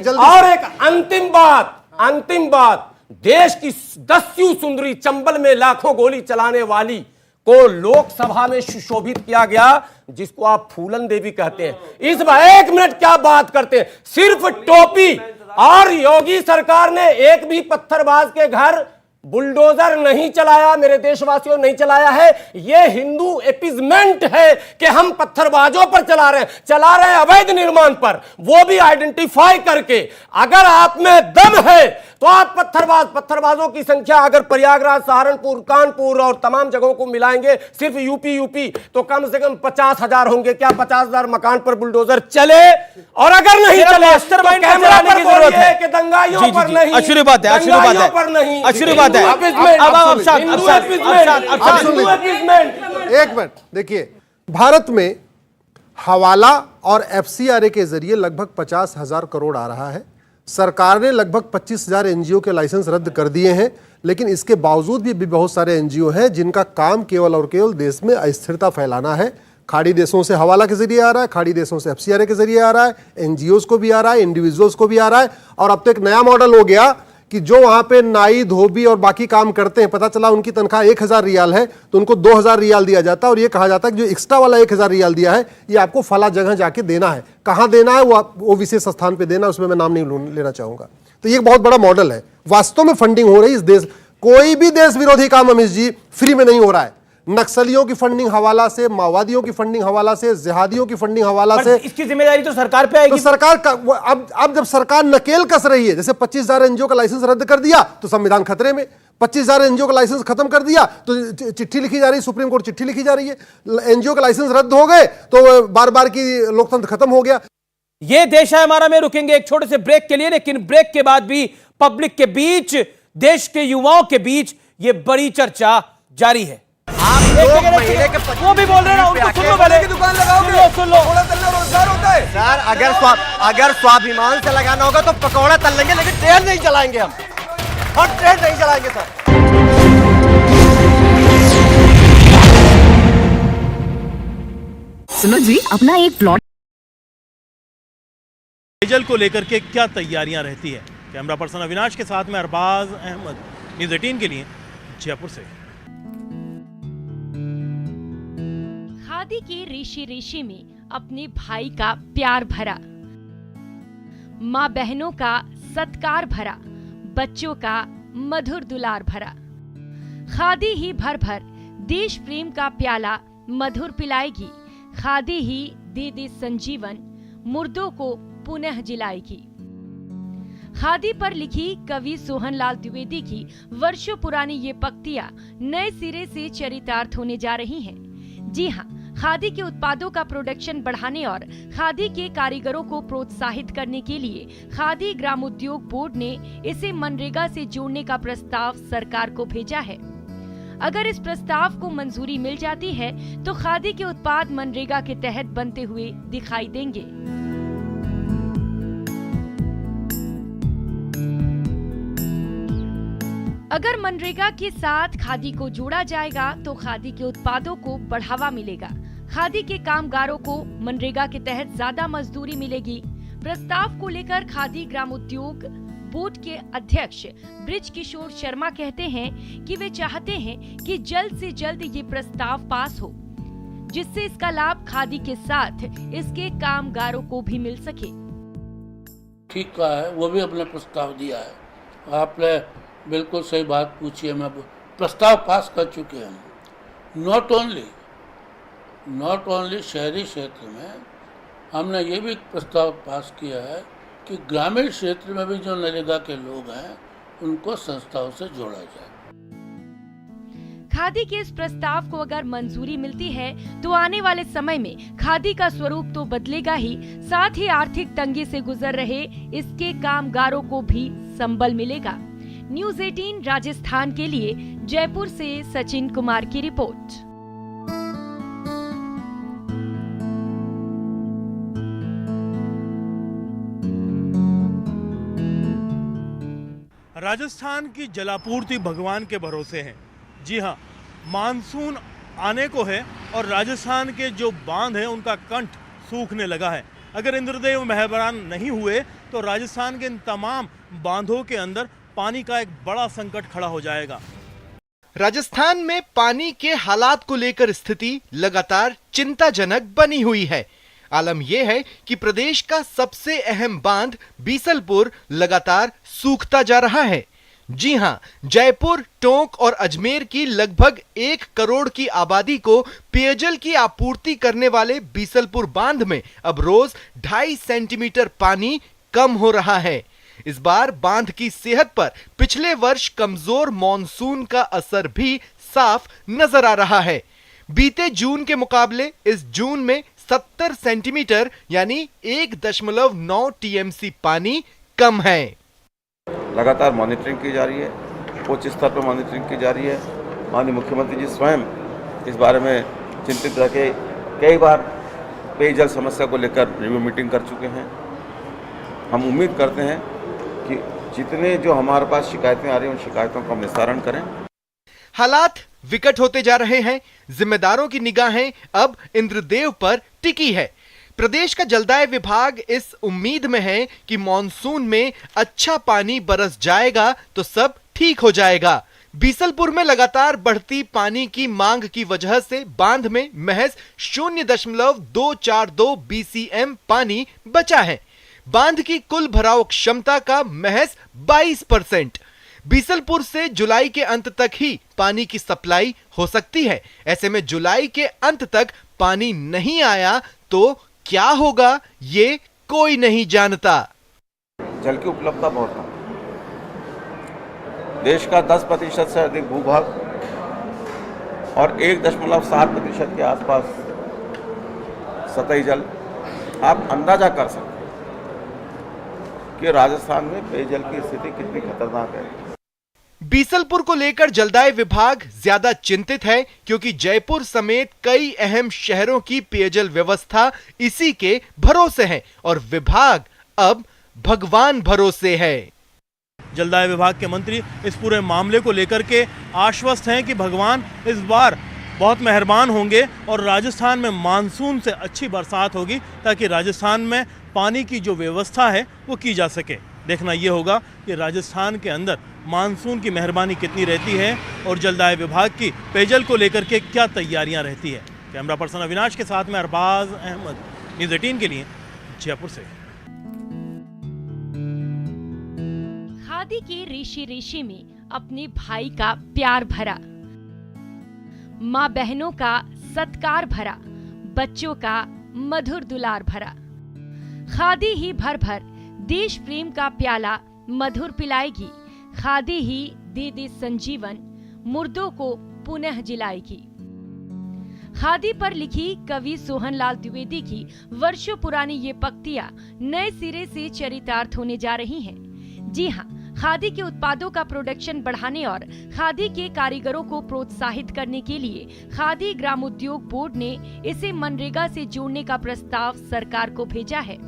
और एक अंतिम बात, देश की 10वीं सुंदरी चंबल में लाखों गोली चलाने वाली को लोकसभा में सुशोभित किया गया, जिसको आप फूलन देवी कहते हैं। इस बार 1 मिनट क्या बात करते हैं, सिर्फ टोपी। और योगी सरकार ने एक भी पत्थरबाज के घर बुलडोजर नहीं चलाया, मेरे देशवासियों नहीं चलाया है। यह हिंदू एपिजमेंट है कि हम पत्थरबाजों पर चला रहे हैं अवैध निर्माण पर, वो भी आइडेंटिफाई करके। अगर आप में दम है तो आप पत्थरबाजों की संख्या अगर प्रयागराज, सहारनपुर, कानपुर और तमाम जगहों को मिलाएंगे, सिर्फ यूपी तो कम से कम 50,000 होंगे। क्या 50,000 मकान पर बुलडोजर चले? और अगर नहीं चले तो कैमरा पर बोलिए कि दंगाइयों पर नहीं, अच्छी बात है, एक मिनट देखिए, भारत में हवाला और एफसीआरए के जरिए लगभग 50,000 करोड़ आ रहा है। सरकार ने लगभग 25,000 एनजीओ के लाइसेंस रद्द कर दिए हैं, लेकिन इसके बावजूद भी बहुत सारे एनजीओ हैं जिनका काम केवल और केवल देश में अस्थिरता फैलाना है। खाड़ी देशों से हवाला के जरिए आ रहा है, खाड़ी देशों से एफसीआरए के जरिए आ रहा है, एनजीओज को भी आ रहा है, इंडिविजुअल्स को भी आ रहा है। और अब तो एक नया मॉडल हो गया कि जो वहां पे नाई, धोबी और बाकी काम करते हैं, पता चला उनकी तनख्वाह 1,000 रियाल है तो उनको 2,000 रियाल दिया जाता है, और ये कहा जाता है कि जो एक्स्ट्रा वाला 1,000 रियाल दिया है ये आपको फला जगह जाके देना है। कहां देना है वो विशेष स्थान पे देना, उसमें मैं नाम नहीं लेना चाहूंगा। तो ये बहुत बड़ा मॉडल है। वास्तव में फंडिंग हो रही है इस देश, कोई भी देश विरोधी काम अमित जी फ्री में नहीं हो रहा है। नक्सलियों की फंडिंग हवाला से, माओवादियों की फंडिंग हवाला से, जिहादियों की फंडिंग हवाला से। इसकी जिम्मेदारी तो सरकार पे आएगी। तो सरकार का अब जब सरकार नकेल कस रही है, जैसे 25,000 एनजीओ का लाइसेंस रद्द कर दिया तो संविधान खतरे में, 25,000 एनजीओ का लाइसेंस खत्म कर दिया तो चिट्ठी लिखी जा रही है, सुप्रीम कोर्ट चिट्ठी लिखी जा रही है। एनजीओ का लाइसेंस रद्द हो गए तो बार बार की लोकतंत्र खत्म हो गया। ये देश है हमारा में रुकेंगे एक छोटे से ब्रेक के लिए, लेकिन ब्रेक के बाद भी पब्लिक के बीच, देश के युवाओं के बीच ये बड़ी चर्चा जारी है। वो भी बोल रहे हैं, उनको सुन लो, पहले की दुकान लगाओगे, सुन लो, पकौड़ा तलना रोजगार होता है सर। अगर स्वाभिमान से लगाना होगा तो पकौड़ा तल लेंगे, लेकिन ट्रेन नहीं चलाएंगे हम, और ट्रेन नहीं चलाएंगे सर। सुनो जी, अपना एक प्लॉट पेयजल को लेकर के क्या तैयारियां रहती है। कैमरा पर्सन अविनाश के साथ में अरबाज अहमद, न्यूज़ 18 के लिए जयपुर से। खादी के रेशे रेशे में अपने भाई का प्यार भरा, माँ बहनों का सत्कार भरा, बच्चों का मधुर दुलार भरा। खादी ही भर भर देश प्रेम का प्याला मधुर पिलाएगी। खादी ही दे दे संजीवन, मुर्दों को पुनः जिलाएगी। खादी पर लिखी कवि सोहनलाल द्विवेदी की वर्षों पुरानी ये पंक्तियां नए सिरे से चरितार्थ होने जा रही हैं। जी हाँ, खादी के उत्पादों का प्रोडक्शन बढ़ाने और खादी के कारीगरों को प्रोत्साहित करने के लिए खादी ग्रामोद्योग बोर्ड ने इसे मनरेगा से जोड़ने का प्रस्ताव सरकार को भेजा है। अगर इस प्रस्ताव को मंजूरी मिल जाती है तो खादी के उत्पाद मनरेगा के तहत बनते हुए दिखाई देंगे। अगर मनरेगा के साथ खादी को जोड़ा जाएगा तो खादी के उत्पादों को बढ़ावा मिलेगा। खादी के कामगारों को मनरेगा के तहत ज्यादा मजदूरी मिलेगी। प्रस्ताव को लेकर खादी ग्रामोद्योग बोर्ड के अध्यक्ष ब्रिज किशोर शर्मा कहते हैं कि वे चाहते हैं कि जल्द से जल्द ये प्रस्ताव पास हो, जिससे इसका लाभ खादी के साथ इसके कामगारों को भी मिल सके। ठीक कहा है, वो भी अपने प्रस्ताव दिया है। आपने बिल्कुल सही बात पूछी है। मैं प्रस्ताव पास कर चुके हैं। नॉट ओनली शहरी क्षेत्र में हमने ये भी प्रस्ताव पास किया है कि ग्रामीण क्षेत्र में भी जो नरेगा के लोग हैं उनको संस्थाओं से जोड़ा जाए। खादी के इस प्रस्ताव को अगर मंजूरी मिलती है तो आने वाले समय में खादी का स्वरूप तो बदलेगा ही, साथ ही आर्थिक तंगी से गुजर रहे इसके कामगारों को भी संबल मिलेगा। न्यूज़ 18 राजस्थान के लिए जयपुर से सचिन कुमार की रिपोर्ट। राजस्थान की जलापूर्ति भगवान के भरोसे है। जी हाँ, मानसून आने को है और राजस्थान के जो बांध हैं उनका कंठ सूखने लगा है। अगर इंद्रदेव मेहरबान नहीं हुए तो राजस्थान के इन तमाम बांधों के अंदर पानी का एक बड़ा संकट खड़ा हो जाएगा। राजस्थान में पानी के हालात को लेकर स्थिति लगातार चिंताजनक बनी हुई है। आलम यह है कि प्रदेश का सबसे अहम बांध बीसलपुर लगातार सूखता जा रहा है। जी हां, जयपुर, टोंक और अजमेर की लगभग 1 करोड़ की आबादी को पेयजल की आपूर्ति करने वाले बीसलपुर बांध में अब रोज 2.5 सेंटीमीटर पानी कम हो रहा है। इस बार बांध की सेहत पर पिछले वर्ष कमजोर मॉनसून का असर भी साफ नजर आ रहा है। बीते जून के मुकाबले इस जून में 70 सेंटीमीटर यानी 1.9 टीएमसी पानी कम है। लगातार मॉनिटरिंग की जा रही है, उच्च स्तर पर मॉनिटरिंग की जा रही है। माननीय मुख्यमंत्री जी स्वयं इस बारे में चिंतित रह के कई बार पेयजल समस्या को लेकर रिव्यू मीटिंग कर चुके हैं। हम उम्मीद करते हैं कि जितने जो हमारे पास शिकायतें आ रही हैं उन शिकायतों का हम निस्तारण करें। हालात विकट होते जा रहे हैं। जिम्मेदारों की निगाहें अब इंद्रदेव पर टिकी है। प्रदेश का जलदाय विभाग इस उम्मीद में है कि मॉनसून में अच्छा पानी बरस जाएगा तो सब ठीक हो जाएगा। बीसलपुर में लगातार बढ़ती पानी की मांग की वजह से बांध में महज 0.242 बीसीएम पानी बचा है। बांध की कुल भराव क्षमता का महज 22%। बीसलपुर से जुलाई के अंत तक ही पानी की सप्लाई हो सकती है। ऐसे में जुलाई के अंत तक पानी नहीं आया तो क्या होगा ये कोई नहीं जानता। जल की उपलब्धता बहुत कम। देश का 10% से अधिक भूभाग और 1.7% के आसपास सतही जल। आप अंदाजा कर सकते हैं कि राजस्थान में पेयजल की स्थिति कितनी खतरनाक है। बीसलपुर को लेकर जलदाय विभाग ज्यादा चिंतित है क्योंकि जयपुर समेत कई अहम शहरों की पेयजल व्यवस्था इसी के भरोसे है और विभाग अब भगवान भरोसे है। जलदाय विभाग के मंत्री इस पूरे मामले को लेकर के आश्वस्त हैं कि भगवान इस बार बहुत मेहरबान होंगे और राजस्थान में मानसून से अच्छी बरसात होगी, ताकि राजस्थान में पानी की जो व्यवस्था है वो की जा सके। देखना ये होगा कि राजस्थान के अंदर मानसून की मेहरबानी कितनी रहती है और जलदाय विभाग की पेयजल को लेकर के क्या तैयारियां रहती है। कैमरा पर्सन अविनाश के साथ में अरबाज अहमद, न्यूज़ 18 के लिए जयपुर से। खादी के रेशे रेशे में अपने भाई का प्यार भरा, माँ बहनों का सत्कार भरा, बच्चों का मधुर दुलार भरा। खादी ही भर भर देश प्रेम का प्याला मधुर पिलाएगी। खादी ही दे दे संजीवन, मुर्दों को पुनः जिलाएगी। खादी पर लिखी कवि सोहनलाल द्विवेदी की वर्षों पुरानी ये पंक्तियां नए सिरे से चरितार्थ होने जा रही हैं। जी हाँ, खादी के उत्पादों का प्रोडक्शन बढ़ाने और खादी के कारीगरों को प्रोत्साहित करने के लिए खादी ग्रामोद्योग बोर्ड ने इसे मनरेगा से जोड़ने का प्रस्ताव सरकार को भेजा है।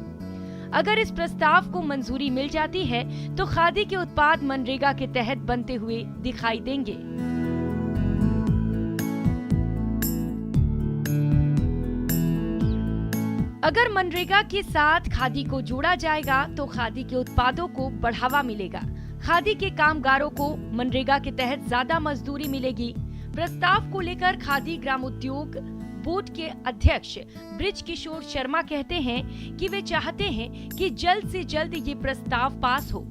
अगर इस प्रस्ताव को मंजूरी मिल जाती है तो खादी के उत्पाद मनरेगा के तहत बनते हुए दिखाई देंगे। अगर मनरेगा के साथ खादी को जोड़ा जाएगा तो खादी के उत्पादों को बढ़ावा मिलेगा। खादी के कामगारों को मनरेगा के तहत ज्यादा मजदूरी मिलेगी। प्रस्ताव को लेकर खादी ग्रामोद्योग बोर्ड के अध्यक्ष ब्रिज किशोर शर्मा कहते हैं कि वे चाहते हैं कि जल्द से जल्द ये प्रस्ताव पास हो,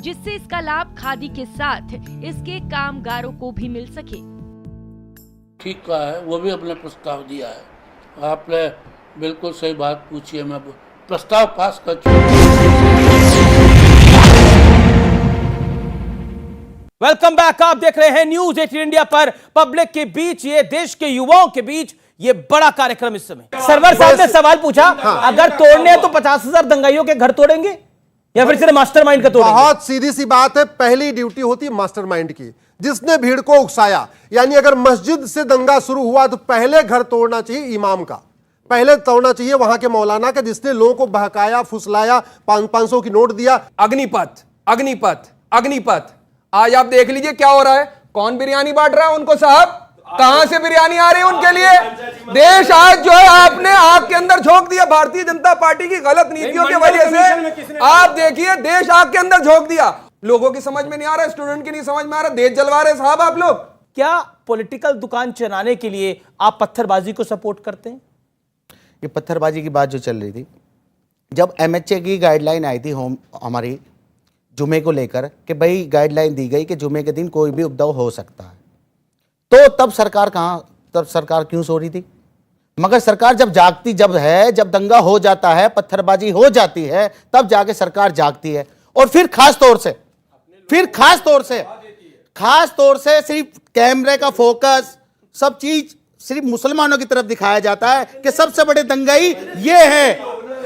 जिससे इसका लाभ खादी के साथ इसके कामगारों को भी मिल सके। ठीक कहा है, वो भी अपने प्रस्ताव दिया है। आपने बिल्कुल सही बात पूछी है, मैं प्रस्ताव पास कर वेलकम बैक। आप देख रहे हैं न्यूज़ 18 इंडिया पर। पब्लिक के बीच, ये देश के युवाओं के बीच ये बड़ा कार्यक्रम इस समय। सरवर साहब ने सवाल पूछा, अगर तोड़ने हैं तो 50,000 दंगाइयों के घर तोड़ेंगे या फिर सिर्फ मास्टरमाइंड का तोड़ेंगे? बहुत सीधी सी बात है, पहली ड्यूटी होती है मास्टरमाइंड की, जिसने भीड़ को उकसाया। यानी अगर मस्जिद से दंगा शुरू हुआ तो पहले घर तोड़ना चाहिए इमाम का, पहले तोड़ना चाहिए वहां के मौलाना का, जिसने लोगों को बहकाया, फुसलाया, 500 की नोट दिया। अग्निपथ अग्निपथ अग्निपथ, आज आप देख लीजिए क्या हो रहा है। कौन बिरयानी बांट रहा है उनको साहब? कहां से बिरयानी आ रही है उनके लिए? देश आज जो है आपने आग के अंदर झोंक दिया। भारतीय जनता पार्टी की गलत नीतियों की वजह से आप देखिए देश आग के अंदर झोंक दिया। लोगों की समझ में नहीं आ रहा, स्टूडेंट की नहीं समझ में आ रहा, देश जलवा रहे साहब आप लोग। क्या पॉलिटिकल दुकान चलाने के लिए आप पत्थरबाजी को सपोर्ट करते हैं? ये पत्थरबाजी की बात जो चल रही थी, जब MHA की गाइडलाइन आई थी हमारी जुमे को लेकर कि भाई गाइडलाइन दी गई कि जुमे के दिन कोई भी उपद्रव हो सकता है, तो तब सरकार कहां, तब सरकार क्यों सो रही थी? मगर सरकार जब जागती जब है, जब दंगा हो जाता है, पत्थरबाजी हो जाती है, तब जाके सरकार जागती है। और फिर खास तौर से सिर्फ कैमरे का फोकस, सब चीज सिर्फ मुसलमानों की तरफ दिखाया जाता है कि सबसे बड़े दंगाई ये हैं।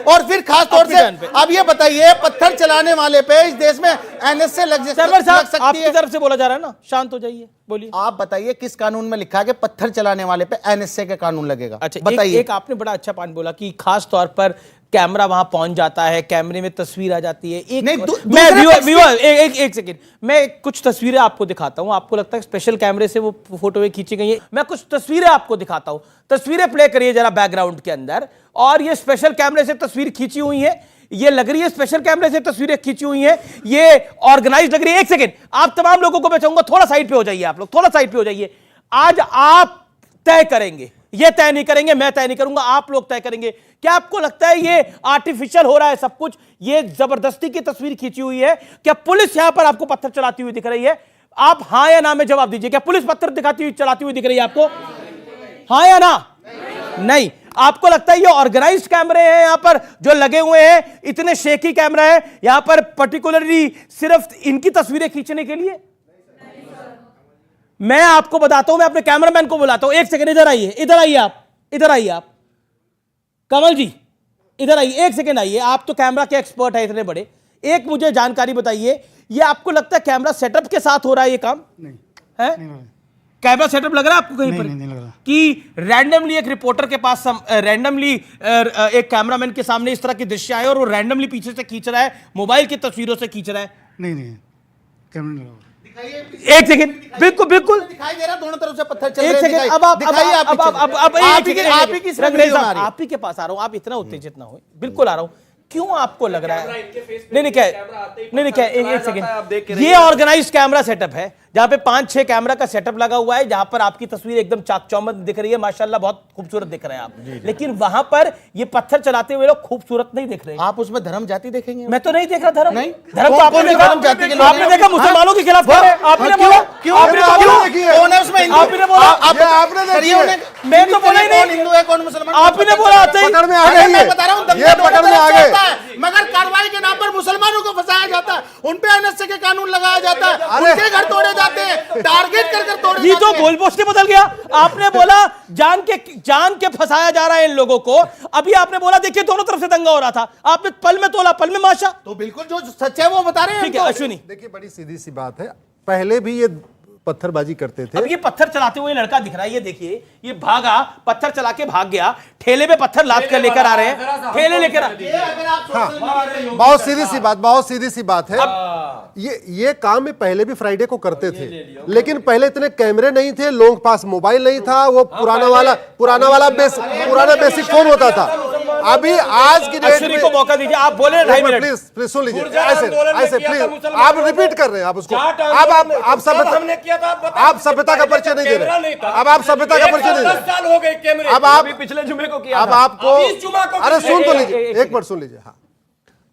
और फिर खास तौर से अब ये बताइए, पत्थर चलाने वाले पे इस देश में NSA लग सकती है। आपकी तरफ से बोला जा रहा है ना, शांत हो जाइए, बोलिए। आप बताइए किस कानून में लिखा है कि पत्थर चलाने वाले पे NSA का कानून लगेगा? अच्छा, बताइए। एक आपने बड़ा अच्छा पॉइंट बोला कि खास तौर पर कैमरा वहां पहुंच जाता है, कैमरे में तस्वीर आ जाती है। एक सेकंड, मैं कुछ तस्वीरें आपको दिखाता हूं। आपको लगता है स्पेशल कैमरे से वो फोटोएं खींची गई है? मैं कुछ तस्वीरें आपको दिखाता हूं। तस्वीरें प्ले करिए जरा बैकग्राउंड के अंदर। और ये स्पेशल कैमरे से तस्वीर खींची हुई है, ये लग रही है स्पेशल कैमरे से तस्वीरें खींची हुई हैं, ये ऑर्गेनाइज लग रही है। एक सेकंड, आप तमाम लोगों को मैं चाहूंगा थोड़ा साइड पे हो जाइए, आप लोग थोड़ा साइड पे हो जाइए। आज आप तय करेंगे, ये तय नहीं करेंगे, मैं तय नहीं करूंगा, आप लोग तय करेंगे। क्या आपको लगता है ये आर्टिफिशियल हो रहा है सब कुछ? ये जबरदस्ती की तस्वीर खींची हुई है? क्या पुलिस यहां पर आपको पत्थर चलाती हुई दिख रही है? आप हां या ना में जवाब दीजिए। क्या पुलिस पत्थर चलाती हुई दिख रही है आपको? हां या ना? नहीं। आपको लगता है ये ऑर्गेनाइज्ड कैमरे हैं यहां पर जो लगे हुए हैं, इतने शेकी कैमरा है यहां पर पर्टिकुलरली सिर्फ इनकी तस्वीरें खींचने के लिए? मैं आपको बताता हूं, मैं अपने कैमरामैन को बुलाता हूं। एक सेकंड, इधर आइए, इधर आइए आप, इधर आइए आप, कमल जी इधर आइए, एक सेकंड आइए। आप तो कैमरा के एक्सपर्ट है इतने बड़े, एक मुझे जानकारी बताइए, ये आपको लगता है कैमरा सेटअप के साथ हो रहा है ये काम? नहीं है, कैमरा सेटअप लग रहा है आपको कहीं पर? नहीं लग रहा कि रैंडमली एक रिपोर्टर के पास रैंडमली एक कैमरामैन के सामने इस तरह की दृश्य आए और वो रैंडमली पीछे से खींच रहा है, मोबाइल की तस्वीरों से खींच रहा है? नहीं कैमरा नहीं लगा। एक सेकंड, बिल्कुल बिल्कुल दिखाई दे रहा, दोनों तरफ से पत्थर चल एक रहे हैं। सेकंड, अब आप ही के पास आ रहा हूं, आप इतना उत्तेजित ना हो, बिल्कुल आ रहा हूं। क्यों आपको लग रहा है नहीं क्या एक सेकंड, ये ऑर्गेनाइज्ड कैमरा सेटअप है जहां पे 5-6 कैमरा का सेटअप लगा हुआ है, जहां पर आपकी तस्वीर एकदम चाक चौबंद दिख रही है, माशाल्लाह बहुत खूबसूरत दिख रहे हैं आप, लेकिन वहां पर ये पत्थर चलाते हुए लोग खूबसूरत नहीं दिख रहे। आप उसमें धर्म जाति देखेंगे? मैं तो नहीं देख रहा धर्म, नहीं धर्म तो आपने देखा, आपने देखा मुसलमानों के खिलाफ, आपने बोला आपने बोला, मैं तो बोला ही नहीं, हिंदू है कौन मुसलमान, आपने बोला पकड़ में आ गई, मैं बता रहा हूँ ये पकड़ में आ गए, मगर कार्रवाई के नाम पर मुसलमानों को फंसाया जाता है, उनपे एनएसए के कानून लगाया जाता है, उनके घर तोड़े जाते हैं, टारगेट कर तोड़े ये तो गोल पोस्ट बदल गया। आपने बोला जान के फंसाया जा रहा है इन लोगों को, अभी आपने बोला देखिए दोनों तरफ से दंगा हो रहा था, आपने पल में तोला, पल में माशा। तो बिल्कुल जो सच है वो बता रहे हैं। ठीक है अश्विनी, देखिए बड़ी सीधी सी बात है, पहले भी ये पत्थरबाजी करते थे। अब ये पत्थर चलाते हुए लड़का दिख रहा है, ये देखिए, ये भागा, पत्थर चला के भाग गया, ठेले पे पत्थर लाद कर लेकर आ रहे हैं, ठेले लेकर बहुत सीधी सी बात, बहुत सीधी सी बात है। ये काम में पहले भी फ्राइडे को करते थे, लेकिन पहले इतने कैमरे नहीं थे, लोगों के पास मोबाइल नहीं था, वो पुराना बेसिक फोन होता था। अभी आज की डेट में को मौका दीजिए, आप बोले 2.5 मिनट, प्लीज सुन लीजिए, ऐसे प्लीज, आप रिपीट कर रहे हैं, आप उसको, आप सभ्यता का परिचय नहीं दे रहे, अब आप सभ्यता का परिचय नहीं दे रहे, अब आप पिछले जुमे को किया, अब आपको, अरे सुन तो लीजिए, एक मिनट सुन लीजिए। हाँ,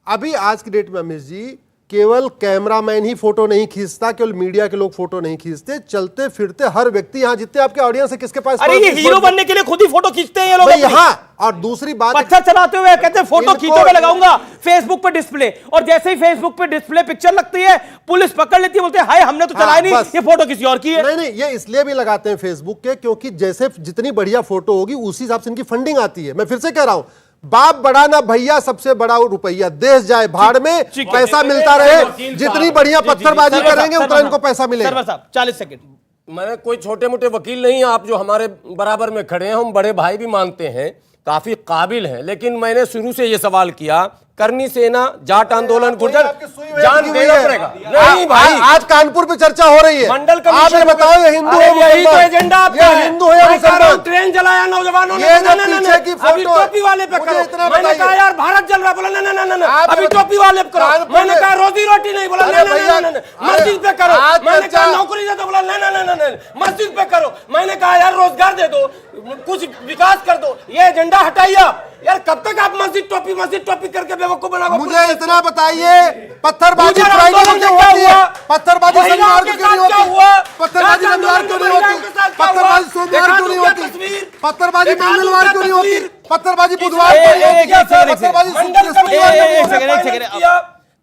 अभी आज की डेट में अमित जी केवल कैमरामैन ही फोटो नहीं खींचता, केवल मीडिया के लोग फोटो नहीं खींचते, चलते फिरते हर व्यक्ति, यहाँ जितने आपके ऑडियंस है, किसके पास, अरे ये हीरो बनने के लिए खुद ही फोटो खींचते हैं ये लोग यहाँ। और दूसरी बात, पत्थर चलाते हुए कहते हैं फोटो खींचो, मैं लगाऊंगा फेसबुक पे डिस्प्ले, और जैसे ही फेसबुक पे डिस्प्ले पिक्चर लगती है, पुलिस पकड़ लेती है, बोलते हैं हाय हमने तो चलाया नहीं, ये फोटो किसी और की है। नहीं, ये इसलिए भी लगाते हैं फेसबुक के, क्योंकि जैसे जितनी बढ़िया फोटो होगी उसी हिसाब से इनकी फंडिंग आती है। मैं फिर से कह रहा हूं, बाप बड़ा ना भैया, सबसे बड़ा रुपया, देश जाए भाड़ में, पैसा मिलता रहे, जितनी बढ़िया पत्थरबाजी करेंगे उतना इनको पैसा मिलेगा। 40 सेकंड। मैं कोई छोटे मोटे वकील नहीं, आप जो हमारे बराबर में खड़े हैं, हम बड़े भाई भी मानते हैं, काफी काबिल हैं, लेकिन मैंने शुरू से ये सवाल किया, करनी सेना, जाट आंदोलन, गुर्जर, जान देना पड़ेगा। नहीं भाई, आज कानपुर पे चर्चा हो रही है, मंडल आप ये बताओ, ये हिंदू है, यही तो एजेंडा आपका है, हिंदू है या मुसलमान? ट्रेन जलाया नौजवानों ने, अभी टोपी वाले पे करो, मैंने कहा यार भारत जल रहा, बोला ना, अभी टोपी वाले पे करो, मैंने कहा रोजी रोटी नहीं, बोला ना, मस्जिद पे करो, मैंने कहा नौकरी दे दो, बोला ना, मस्जिद पे करो, मैंने कहा यार रोजगार दे दो, कुछ विकास कर दो, ये एजेंडा हटाइए आप यार, कब तक आप मस्जिद टोपी करके बेवकूफ बनाओगे? मुझे इतना बताइए, पत्थरबाजी फ्राइडे को क्यों होती है? पत्थरबाजी शनिवार को क्यों नहीं होती? पत्थरबाजी रविवार क्यों नहीं होती? पत्थरबाजी सोमवार क्यों नहीं होती? पत्थरबाजी मंगलवार क्यों नहीं होती? पत्थरबाजी बुधवार को नहीं होती? पत्थरबाजी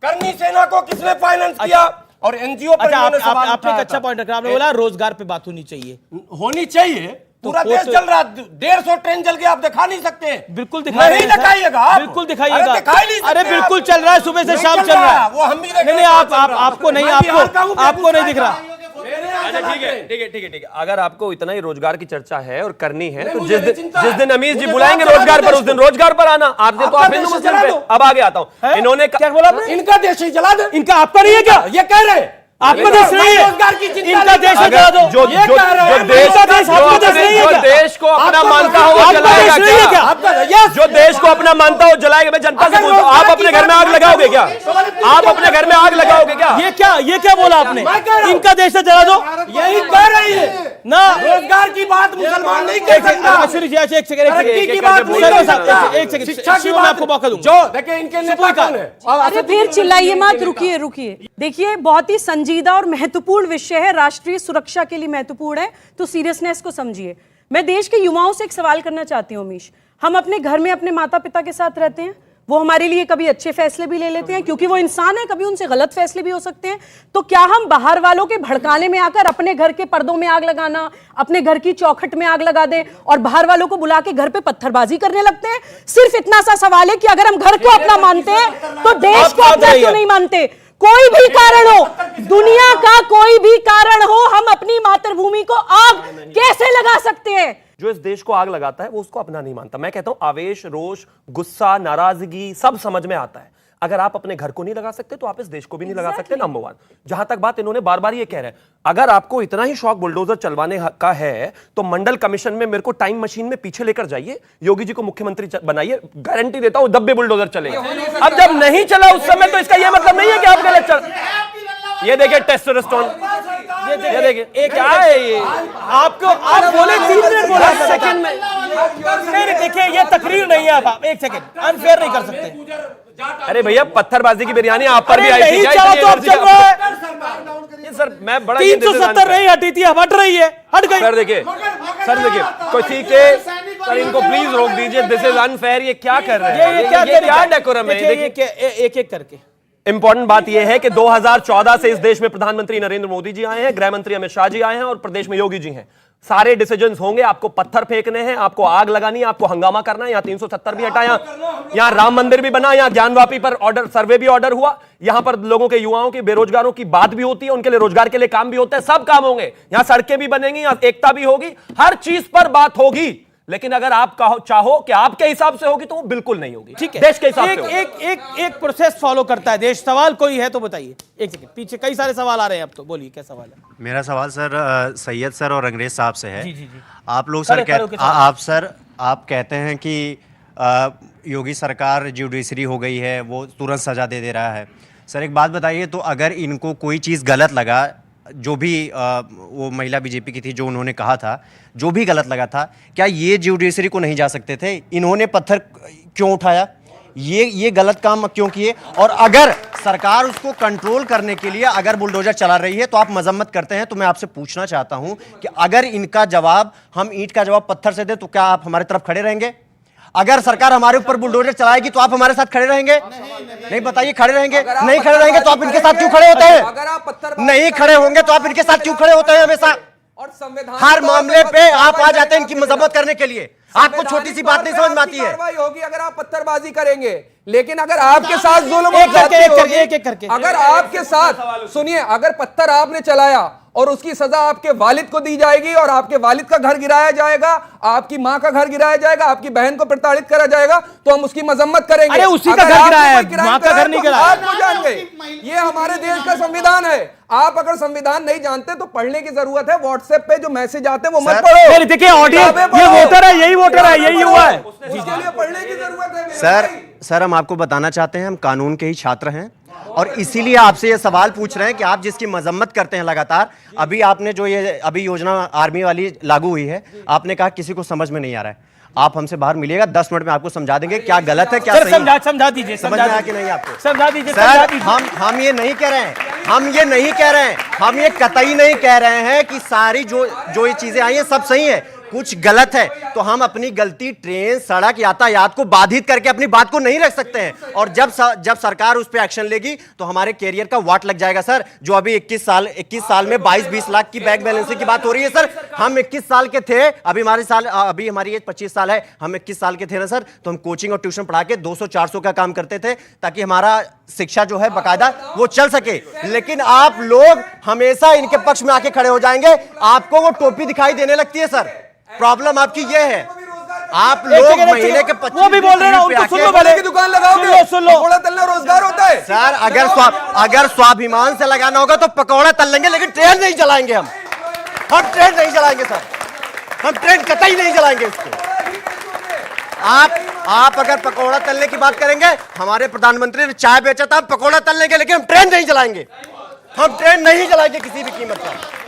करनी सेना को किसने फाइनेंस किया? और एनजीओ पर आपने एक अच्छा पॉइंट रखा, आपने बोला रोजगार पे बात होनी चाहिए, पूरा देश चल रहा, 150 ट्रेन चल के आप दिखा नहीं सकते। बिल्कुल दिखाइएगा, बिल्कुल दिखाइएगा, अरे बिल्कुल चल रहा है, सुबह से शाम चल रहा है, वो हम भी नहीं आपको नहीं दिख रहा। ठीक है, अगर आपको इतना ही रोजगार की चर्चा है और करनी है, तो जिस दिन अमीर जी बुलाएंगे रोजगार पर, उस दिन रोजगार पर आना। आपने तो आप हिंदू मुस्लिम पे, अब आगे आता हूँ, इन्होंने क्या बोला, इनका देश ही जला दो, इनका आपका नहीं है क्या? ये कह रहे हैं आपका देश नहीं है, रोजगार की चिंता, इनका देश जला दो, जो देश को अपना मानता हो वो जलाएगा क्या? जो देश को अपना मानता हो जलाएगा। मैं जनता से बोलता हूँ, आप अपने घर में आग लगाओगे क्या? आप अपने घर में आग लगाओगे क्या? ये क्या बोला आपने? इनका देश से जला दो, यही कह रही है ना, रोजगार की बात मुसलमान नहीं कर सकता, एक सेकंड, मैं आपको मौका दूंगा। जो देखिए इनके नेता कौन है? अरे फिर चिल्लाइए मत, रुकिए। देखिए बहुत ही संजीदा और महत्वपूर्ण विषय है, राष्ट्रीय सुरक्षा के लिए महत्वपूर्ण है, तो सीरियसनेस को समझिए। मैं देश के युवाओं से एक सवाल करना चाहती हूँ अमीश, हम अपने घर में अपने माता पिता के साथ रहते हैं, वो हमारे लिए कभी अच्छे फैसले भी ले लेते हैं क्योंकि वो इंसान है, कभी उनसे गलत फैसले भी हो सकते हैं, तो क्या हम बाहर वालों के भड़काने में आकर अपने घर के पर्दों में आग लगाना, अपने घर की चौखट में आग लगा दें और बाहर वालों को बुला के घर पे पत्थरबाजी करने लगते हैं? सिर्फ इतना सा सवाल है कि अगर हम घर को अपना मानते हैं तो देश को अपना क्यों नहीं मानते? कोई भी कारण हो, दुनिया का कोई भी कारण हो, हम अपनी मातृभूमि को आग कैसे लगा सकते हैं? जो इस देश को आग लगाता है वो उसको अपना नहीं मानता। मैं कहता हूं आवेश, रोष, गुस्सा, नाराजगी सब समझ में आता है। अगर आप अपने घर को नहीं लगा सकते तो आप इस देश को भी नहीं लगा सकते, नंबर वन। जहां तक बात इन्होंने बार बार ये कह रहे हैं, अगर आपको इतना ही शौक बुलडोजर चलवाने का है तो मंडल कमीशन में मेरे को टाइम मशीन में पीछे लेकर जाइए, योगी जी को मुख्यमंत्री बनाइए, गारंटी देता हूं दब्बे बुलडोजर चलेगा। अब जब नहीं चला उस समय तो इसका यह मतलब नहीं है कि आप गलत चल। ये देखिए टेस्टोस्टेरोन, ये देखिए क्या है ये, आपको आप बोले 3 मिनट बोला सेकंड में। नहीं देखिए ये तकरीर नहीं है, आप एक सेकंड अनफेयर नहीं कर सकते। अरे भैया पत्थरबाजी की बिरयानी आप पर भी आई थी, तो अब चल रहा है सर। मैं बड़ा 370 नहीं हटी थी, अब हट रही है, हट गई। सर देखिए किसी के सर इनको प्लीज रोक दीजिए, दिस इज अनफेयर। ये क्या कर रहे हैं, ये क्या डेकोरम है? देखिए एक एक करके। इंपॉर्टेंट बात यह है कि 2014 से इस देश में प्रधानमंत्री नरेंद्र मोदी जी आए हैं, गृह मंत्री अमित शाह जी आए हैं और प्रदेश में योगी जी हैं। सारे डिसीजंस होंगे, आपको पत्थर फेंकने हैं, आपको आग लगानी है, आपको हंगामा करना है। यहाँ 370 भी हटाया, यहाँ राम मंदिर भी बना, यहाँ ज्ञानवापी पर ऑर्डर सर्वे भी ऑर्डर हुआ, यहाँ पर लोगों के युवाओं की बेरोजगारों की बात भी होती है, उनके लिए रोजगार के लिए काम भी होता है, सब काम होंगे। यहाँ सड़कें भी बनेंगी, यहाँ एकता भी होगी, हर चीज पर बात होगी। लेकिन अगर आप चाहो कि आपके हिसाब से होगी तो वो बिल्कुल नहीं होगी। ठीक है, देश के हिसाब से एक प्रोसेस फॉलो करता है देश। सवाल कोई है तो बताइए। एक सेकंड, पीछे कई सारे सवाल आ रहे हैं, अब तो बोलिए क्या सवाल है। मेरा सवाल सर सैयद सर और अंग्रेज साहब से है। जी। आप लोग सर आप कहते हैं कि योगी सरकार जुडिशरी हो गई है, वो तुरंत सजा दे रहा है। सर एक बात बताइए, तो अगर इनको कोई चीज़ गलत लगा, जो भी वो महिला बीजेपी की थी, जो उन्होंने कहा था, जो भी गलत लगा था, क्या ये जुडिशरी को नहीं जा सकते थे? इन्होंने पत्थर क्यों उठाया, ये गलत काम क्यों किए? और अगर सरकार उसको कंट्रोल करने के लिए अगर बुलडोजर चला रही है तो आप मजम्मत करते हैं, तो मैं आपसे पूछना चाहता हूं कि अगर इनका जवाब हम ईंट का जवाब पत्थर से दे तो क्या आप हमारी तरफ खड़े रहेंगे? अगर सरकार हमारे ऊपर बुलडोजर चलाएगी तो आप हमारे साथ खड़े रहेंगे? नहीं बताइए, खड़े रहेंगे? नहीं खड़े रहेंगे तो आप इनके साथ क्यों खड़े होते हैं? नहीं खड़े होंगे तो आप इनके साथ क्यों खड़े होते हैं? हमेशा हर मामले पे आप आ जाते हैं इनकी मजम्मत करने के लिए। आपको छोटी सी बात नहीं समझ में आती है? कार्रवाई होगी अगर आप पत्थरबाजी करेंगे, लेकिन अगर आपके साथ जुल्म एक करके अगर आपके साथ सुनिए, अगर पत्थर आपने चलाया और उसकी सजा आपके वालिद को दी जाएगी और आपके वालिद का घर गिराया जाएगा, आपकी मां का घर गिराया जाएगा, आपकी बहन को प्रताड़ित करा जाएगा, तो हम उसकी मजम्मत करेंगे। अरे उसी का घर गिराया है, मां का घर नहीं गिराया। आप जान गए, ये हमारे देश का संविधान है। आप अगर संविधान नहीं जानते तो पढ़ने की जरूरत है। व्हाट्सएप पे जो मैसेज आते हैं वो मत पढ़ो। देखिए ऑडियंस, ये वोटर है, यही वोटर है, यही हुआ है। पढ़ने की जरूरत है। सर हम आपको बताना चाहते हैं, हम कानून के ही छात्र हैं और इसीलिए आपसे ये सवाल पूछ रहे हैं कि आप जिसकी मजम्मत करते हैं लगातार, अभी आपने जो ये अभी योजना आर्मी वाली लागू हुई है, आपने कहा किसी को समझ में नहीं आ रहा है। आप हमसे बाहर मिलिएगा, 10 मिनट में आपको समझा देंगे क्या गलत है क्या सही है। समझा दीजिए, समझ में आया कि नहीं आपको? समझा दीजिए सर। हम ये नहीं कह रहे हैं, हम ये कतई नहीं कह रहे हैं कि सारी जो ये चीजें आई हैं सब सही है, कुछ गलत है तो हम अपनी गलती ट्रेन सड़क यातायात को बाधित करके अपनी बात को नहीं रख सकते हैं। और जब सरकार उस पर एक्शन लेगी तो हमारे कैरियर का वाट लग जाएगा सर। जो अभी 21 साल में 22-20 लाख की बैंक बैलेंसिंग की बात हो रही है सर, हम 21 साल के थे, अभी हमारी एज 25 साल है, हम 21 साल के थे ना सर, तो हम कोचिंग और ट्यूशन पढ़ा के 200-400 का काम करते थे ताकि हमारा शिक्षा जो है बकायदा वो चल सके। लेकिन आप लोग हमेशा इनके पक्ष में आके खड़े हो जाएंगे, आपको वो टोपी दिखाई देने लगती है सर। प्रॉब्लम आपकी ये है, आप लोग महीने के 25 वो भी बोल रहे हैं, उनको सुन लो, भले की दुकान लगाओगे, सुन लो, पकौड़ा तलना रोजगार होता है सर। अगर स्वाभिमान से लगाना होगा तो पकौड़ा तल लेंगे, लेकिन ट्रेन नहीं चलाएंगे हम ट्रेन नहीं चलाएंगे सर, हम ट्रेन कतई नहीं चलाएंगे इसको। आप अगर पकौड़ा तलने की बात करेंगे, हमारे प्रधानमंत्री ने चाय बेचा था, पकौड़ा तल लेंगे, लेकिन हम ट्रेन नहीं चलाएंगे, हम ट्रेन नहीं चलाएंगे किसी भी कीमत पर।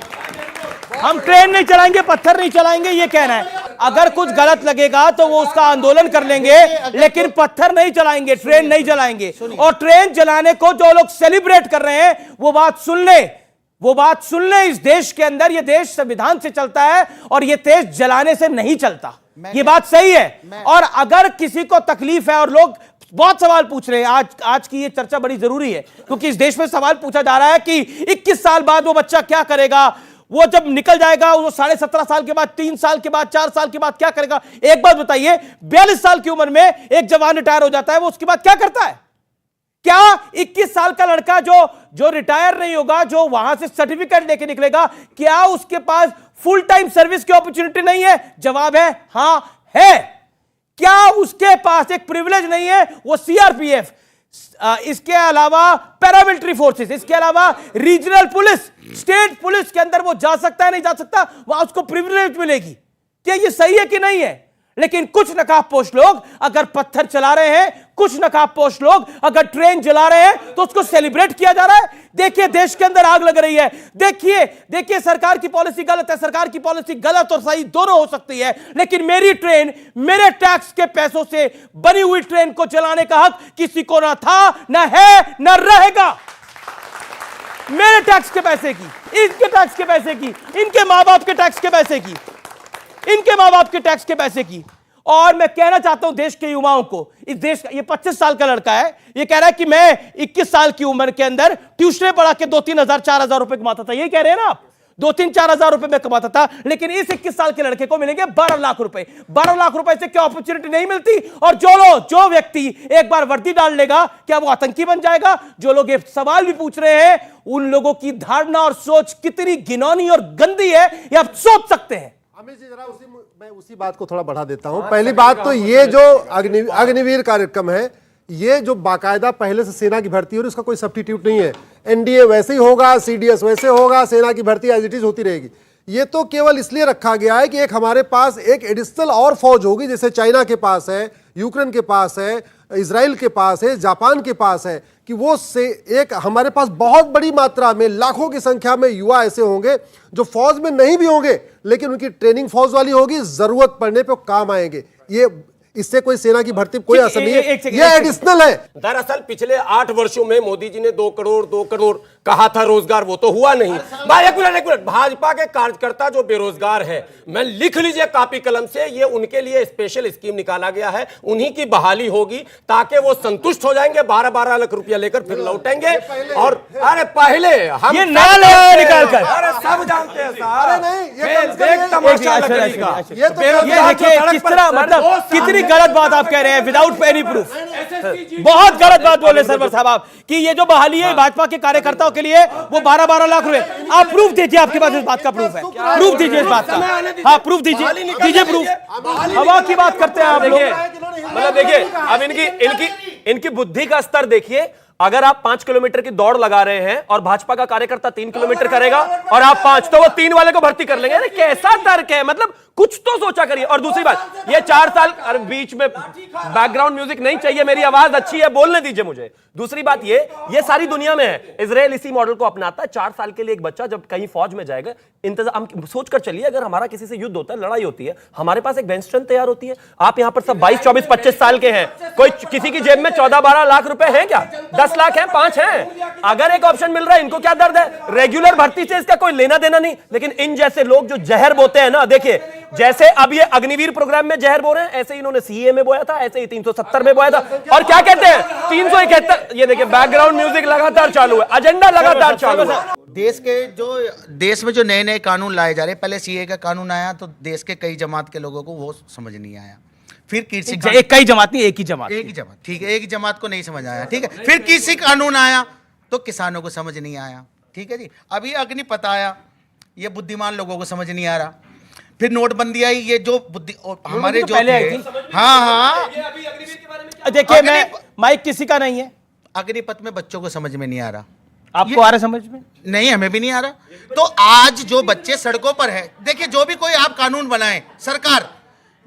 हम ट्रेन नहीं चलाएंगे, पत्थर नहीं चलाएंगे, ये कहना है। अगर कुछ गलत लगेगा तो वो उसका आंदोलन कर लेंगे, लेकिन पत्थर नहीं चलाएंगे, ट्रेन नहीं चलाएंगे। और ट्रेन चलाने को जो लोग सेलिब्रेट कर रहे हैं वो बात सुन ले। इस देश के अंदर ये देश संविधान से चलता है और ये देश जलाने से नहीं चलता, ये बात सही है। और अगर किसी को तकलीफ है, और लोग बहुत सवाल पूछ रहे हैं, आज की ये चर्चा बड़ी जरूरी है क्योंकि इस देश में सवाल पूछा जा रहा है कि 21 साल बाद वो बच्चा क्या करेगा, वो जब निकल जाएगा, वो 17.5 साल के बाद, 3 साल के बाद, 4 साल के बाद क्या करेगा। एक बात बताइए, 42 साल की उम्र में एक जवान रिटायर हो जाता है, वो उसके बाद क्या करता है? क्या 21 साल का लड़का जो रिटायर नहीं होगा, जो वहां से सर्टिफिकेट लेके निकलेगा, क्या उसके पास फुल टाइम सर्विस की अपॉर्चुनिटी नहीं है? जवाब है हां है। क्या उसके पास एक प्रिविलेज नहीं है? वो इसके अलावा पैरामिलिट्री फोर्सेस, इसके अलावा रीजनल पुलिस, स्टेट पुलिस के अंदर वो जा सकता है नहीं जा सकता, वहां उसको प्रिविलेज मिलेगी। क्या ये सही है कि नहीं है? लेकिन कुछ नकाबपोश लोग अगर पत्थर चला रहे हैं, कुछ नकाबपोश लोग अगर ट्रेन जला रहे हैं, तो उसको सेलिब्रेट किया जा रहा है। देखिए देश के अंदर आग लग रही है। देखिए सरकार की पॉलिसी गलत है। सरकार की पॉलिसी गलत और सही दोनों हो सकती है, लेकिन मेरी ट्रेन, मेरे टैक्स के पैसों से बनी हुई ट्रेन को चलाने का हक किसी को ना था, ना है, ना रहेगा। मेरे टैक्स के पैसे की, इनके टैक्स के पैसे की, इनके मां बाप के टैक्स के पैसे की, इनके मां बाप के टैक्स के पैसे की। और मैं कहना चाहता हूं देश के युवाओं को, इस देश का, ये 25 साल का लड़का है, ये कह रहा है कि मैं 21 साल की उम्र के अंदर ट्यूशन पढ़ा के 2-3 हजार 4 हजार रुपए कमाता था। यही कह रहे हैं ना आप? 2-3-4 हजार रुपए में कमाता था, लेकिन इस 21 साल के लड़के को मिलेंगे 12 लाख रुपए। 12 लाख रुपए से क्या अपॉर्चुनिटी नहीं मिलती? और जो व्यक्ति एक बार वर्दी डाल लेगा, क्या वो आतंकी बन जाएगा? जो लोग ये सवाल भी पूछ रहे हैं, उन लोगों की धारणा और सोच कितनी घिनौनी और गंदी है, ये आप सोच सकते हैं। अमित जी जरा मैं उसी बात को थोड़ा बढ़ा देता हूं। पहली बात तो ये जो अग्निवीर कार्यक्रम है, ये जो बाकायदा पहले से सेना की भर्ती हो रही है, उसका कोई सब्स्टिट्यूट नहीं है। एनडीए वैसे ही होगा, सीडीएस वैसे होगा, सेना की भर्ती एज इट इज होती रहेगी। ये तो केवल इसलिए रखा गया है कि एक हमारे पास एक एडिशनल और फौज होगी, जैसे चाइना के पास है, यूक्रेन के पास है, इजराइल के पास है, जापान के पास है, कि वो से एक हमारे पास बहुत बड़ी मात्रा में, लाखों की संख्या में युवा ऐसे होंगे जो फौज में नहीं भी होंगे, लेकिन उनकी ट्रेनिंग फौज वाली होगी, जरूरत पड़ने पे काम आएंगे। ये इससे कोई सेना की भर्ती कोई असर नहीं है, ये एडिशनल है। दरअसल पिछले 8 वर्षों में मोदी जी ने 2 करोड़ कहा था रोजगार, वो तो हुआ नहीं। भाई एक मिनट, भाजपा के कार्यकर्ता जो बेरोजगार है, मैं लिख लीजिए कॉपी कलम से, ये उनके लिए स्पेशल स्कीम निकाला गया है, उन्हीं की बहाली होगी, ताकि वो संतुष्ट हो जाएंगे, 12-12 लाख रुपया लेकर फिर लौटेंगे। और अरे पहले हम ये ना ले निकाल कर, अरे सब जानते हैं साहब, ये देखिए किस तरह, मतलब कितनी गलत बात आप कह रहे हैं विदाउट एनी प्रूफ। बहुत गलत बात बोले सरवर साहब आप, कि ये जो बहाली है भाजपा के कार्यकर्ताओं के लिए, वो 12-12 लाख रुपए। आप प्रूफ दीजिए, आपके पास इस बात का प्रूफ है, प्रूफ दीजिए इस बात का। हाँ प्रूफ दीजिए प्रूफ। हवा की बात करते हैं आप लोग। मतलब देखिए, अब इनकी बुद्धि का स्तर देखिए। अगर आप 5 किलोमीटर की दौड़ लगा रहे हैं और भाजपा का कार्यकर्ता 3 किलोमीटर करेगा और आप 5, तो वो 3 वाले को भर्ती कर लेंगे। अरे कैसा तर्क है? मतलब कुछ तो सोचा करिए। और दूसरी बात, ये 4 साल, अरे बीच में बैकग्राउंड म्यूजिक नहीं चाहिए, मेरी आवाज अच्छी है, बोलने दीजिए मुझे। दूसरी बात, ये सारी दुनिया में है। इजराइल इसी मॉडल को अपनाता है। 4 साल के लिए एक बच्चा जब कहीं फौज में जाएगा, इंतजाम सोच कर चलिए, अगर हमारा किसी से युद्ध होता है, लड़ाई होती है, हमारे पास एक बेंच स्ट्रेंथ तैयार होती है। आप यहां पर सब 22, 24, 25 साल के हैं, कोई किसी की जेब में 14-12 लाख रुपए हैं क्या? 10 लाख हैं, 5 हैं। अगर एक ऑप्शन मिल रहा है, इनको क्या दर्द है? रेगुलर भर्ती से इसका कोई लेना देना नहीं। लेकिन इन जैसे लोग जो जहर बोते हैं ना, देखिए जैसे अब ये अग्निवीर प्रोग्राम में जहर बो रहे हैं, ऐसे इन्होंने सीए में बोया था, ऐसे ही 370 में बोया था। और क्या कहते हैं? 371। ये देखिए बैकग्राउंड म्यूजिक लगातार चालू है, एजेंडा लगातार चालू है। देश में जो नए कानून लाए जा रहे हैं, पहले सीए का कानून आया तो देश के कई जमात के लोगों को वो समझ नहीं आया। फिर कृषि कई जमात नहीं, एक ही जमात, ठीक है, एक ही जमात को नहीं समझ आया, ठीक है। फिर कृषि कानून आया तो किसानों को समझ नहीं आया, ठीक है जी। अभी अग्निपथ आया, ये बुद्धिमान लोगों को समझ नहीं आ रहा। फिर नोटबंदी आई, ये जो बुद्धि हमारे जो हाँ देखिए, मैं माइक किसी का नहीं है। अग्निपथ में बच्चों को समझ में नहीं आ रहा। आपको आ रहा समझ में? नहीं, हमें भी नहीं आ रहा। तो आज जो बच्चे सड़कों पर है, देखिए जो भी कोई आप कानून बनाए सरकार,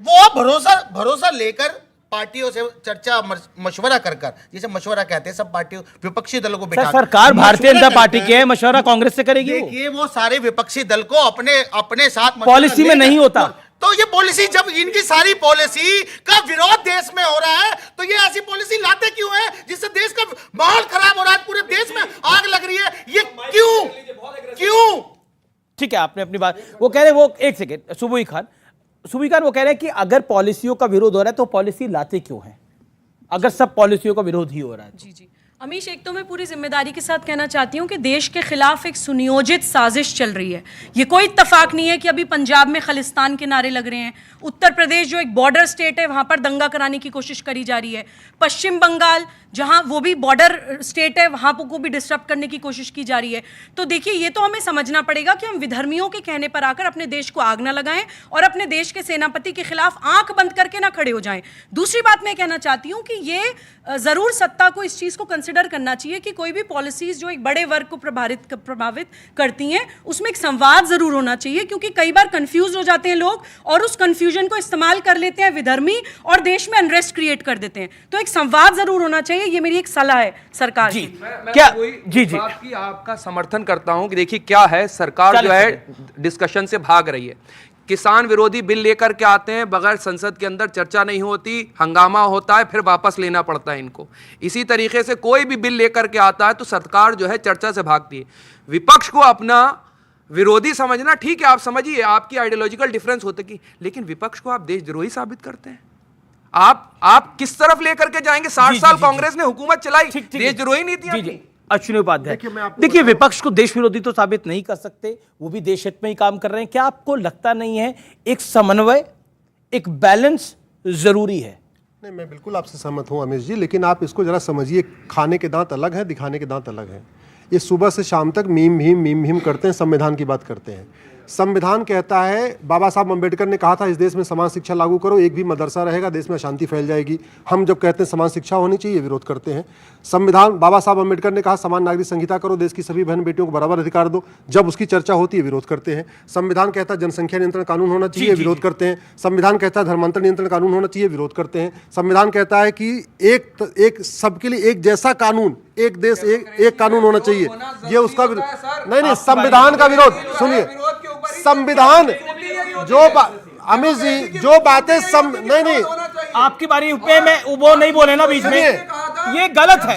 वो भरोसा लेकर पार्टियों से चर्चा मशवरा कर जिसे मशवरा कहते हैं, सब पार्टियों विपक्षी दलों को बिठा, सरकार भारतीय जनता पार्टी की है, मशवरा कांग्रेस से करेगी। देखिए वो सारे विपक्षी दल को अपने साथ पॉलिसी में नहीं होता। तो ये पॉलिसी, जब इनकी सारी पॉलिसी का विरोध देश में हो रहा है, तो ये ऐसी पॉलिसी लाते क्यों है जिससे देश का माहौल खराब हो रहा है, पूरे देश में आग लग रही है? ये क्यों? ठीक है, आपने अपनी बात, वो कह रहे, वो एक सेकेंड, सुबुई खान वो कह रहे हैं कि अगर पॉलिसियों का विरोध हो रहा है तो पॉलिसी लाते क्यों है, अगर सब पॉलिसियों का विरोध ही हो रहा है? जी अमीश, एक तो मैं पूरी जिम्मेदारी के साथ कहना चाहती हूँ कि देश के खिलाफ एक सुनियोजित साजिश चल रही है। ये कोई इत्तफाक नहीं है कि अभी पंजाब में खालिस्तान के नारे लग रहे हैं, उत्तर प्रदेश जो एक बॉर्डर स्टेट है वहाँ पर दंगा कराने की कोशिश करी जा रही है, पश्चिम बंगाल जहाँ वो भी बॉर्डर स्टेट है वहाँ को भी डिस्टर्ब करने की कोशिश की जा रही है। तो देखिए, ये तो हमें समझना पड़ेगा कि हम विधर्मियों के कहने पर आकर अपने देश को आग ना लगाएं और अपने देश के सेनापति के खिलाफ आंख बंद करके ना खड़े हो जाएं। दूसरी बात मैं कहना चाहती हूँ कि ये जरूर सत्ता को इस चीज को कंसिडर करना चाहिए कि कोई भी पॉलिसीज जो एक बड़े वर्ग को प्रभावित करती हैं उसमें एक संवाद जरूर होना चाहिए, क्योंकि कई बार कंफ्यूज हो जाते हैं लोग और उस कंफ्यूजन को इस्तेमाल कर लेते हैं विधर्मी और देश में अनरेस्ट क्रिएट कर देते हैं। तो एक संवाद जरूर होना चाहिए, ये मेरी एक सलाह है सरकार की। क्या जी बात की आपका समर्थन करता हूं कि देखिए क्या है, सरकार जो है डिस्कशन से भाग रही है। किसान विरोधी बिल लेकर के आते हैं, बगैर संसद के अंदर चर्चा नहीं होती, हंगामा होता है, फिर वापस लेना पड़ता है इनको। इसी तरीके से कोई भी बिल लेकर के आता है तो सरकार जो है चर्चा से भागती है। विपक्ष को अपना विरोधी समझना ठीक है, आप समझिए, आपकी आइडियोलॉजिकल डिफरेंस होते की, लेकिन विपक्ष को आप देशद्रोही साबित करते हैं। आप किस तरफ लेकर के जाएंगे? 60 साल कांग्रेस ने हुकूमत चलाई, देशद्रोही नीति। अश्विनी उपाध्याय, देखिए विपक्ष को देश विरोधी तो साबित नहीं कर सकते, वो भी देश हित में ही काम कर रहे हैं। क्या आपको लगता नहीं है एक समन्वय, एक बैलेंस जरूरी है? नहीं, मैं बिल्कुल आपसे सहमत हूं अमीश जी, लेकिन आप इसको जरा समझिए, खाने के दांत अलग है, दिखाने के दांत अलग है। ये सुबह से शाम तक मीम भीम करते हैं, संविधान की बात करते हैं। संविधान कहता है, बाबा साहब अम्बेडकर ने कहा था इस देश में समान शिक्षा लागू करो, एक भी मदरसा रहेगा देश में अशांति फैल जाएगी। हम जब कहते हैं समान शिक्षा होनी चाहिए, विरोध करते हैं। संविधान, बाबा साहब अम्बेडकर ने कहा समान नागरिक संहिता करो, देश की सभी बहन बेटियों को बराबर अधिकार दो, जब उसकी चर्चा होती है विरोध करते हैं। संविधान कहता है जनसंख्या नियंत्रण कानून होना चाहिए, विरोध करते हैं। संविधान कहता है धर्मांतर नियंत्रण कानून होना चाहिए, विरोध करते हैं। संविधान कहता है कि एक सबके लिए एक जैसा कानून, एक देश एक कानून होना चाहिए, ये उसका विरोध। नहीं, संविधान का विरोध सुनिए, संविधान जो अमित जी जो बातें नहीं आपकी बारी पे मैं वो नहीं बोले ना बीच में, ये गलत है।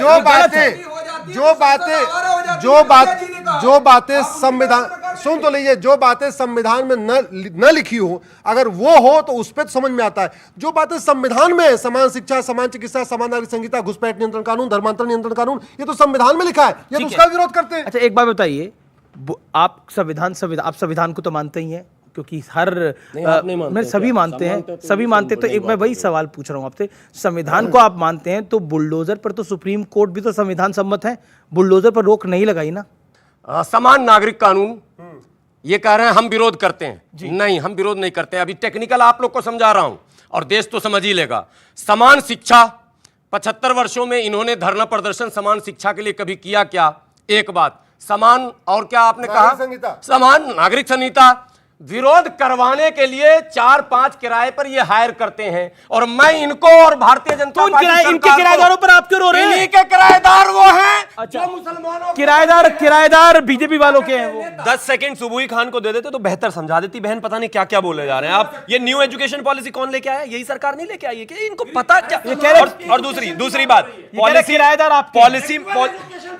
जो बातें संविधान, सुन तो लीजिए, जो बातें संविधान में न लिखी हो, अगर वो हो तो उस पर तो समझ में आता है। जो बातें संविधान में है, समान शिक्षा, समान चिकित्सा, समान नागरिक संहिता, घुसपैठ नियंत्रण कानून, धर्मांतर नियंत्रण कानून, ये तो संविधान में लिखा है, ये तो उसका विरोध करते हैं। अच्छा, एक बात बताइए, आप संविधान को तो मानते ही हैं, क्योंकि सभी मानते हैं, तो एक मैं वही सवाल पूछ रहा हूं आपसे, संविधान को आप मानते हैं तो बुलडोजर पर तो सुप्रीम कोर्ट भी तो संविधान सम्मत है, बुलडोजर पर रोक नहीं लगाई ना? समान नागरिक कानून ये कह रहे हैं हम विरोध करते हैं, नहीं हम विरोध नहीं करते हैं। अभी टेक्निकल आप लोग को समझा रहा हूं और देश तो समझ ही लेगा। समान शिक्षा, 75 वर्षों में इन्होंने धरना प्रदर्शन समान शिक्षा के लिए कभी किया क्या? एक बात। समान और क्या आपने कहा? समान नागरिक संहिता विरोध करवाने के लिए 4-5 किराए पर ये हायर करते हैं, और मैं इनको और भारतीय जनता पार्टी इनके किराएदारों पर आप क्यों रो रहे हैं? इन्हीं के किराएदार वो हैं। अच्छा, मुसलमानों किराएदार बीजेपी वालों के हैं वो। 10 सेकंड सुबुई खान को दे देते तो बेहतर समझा देती। बहन पता नहीं क्या क्या बोले जा रहे हैं आप। ये न्यू एजुकेशन पॉलिसी कौन लेके आया? यही सरकार नहीं लेके आई है कि इनको पता क्या? और दूसरी बात, किराएदार आप पॉलिसी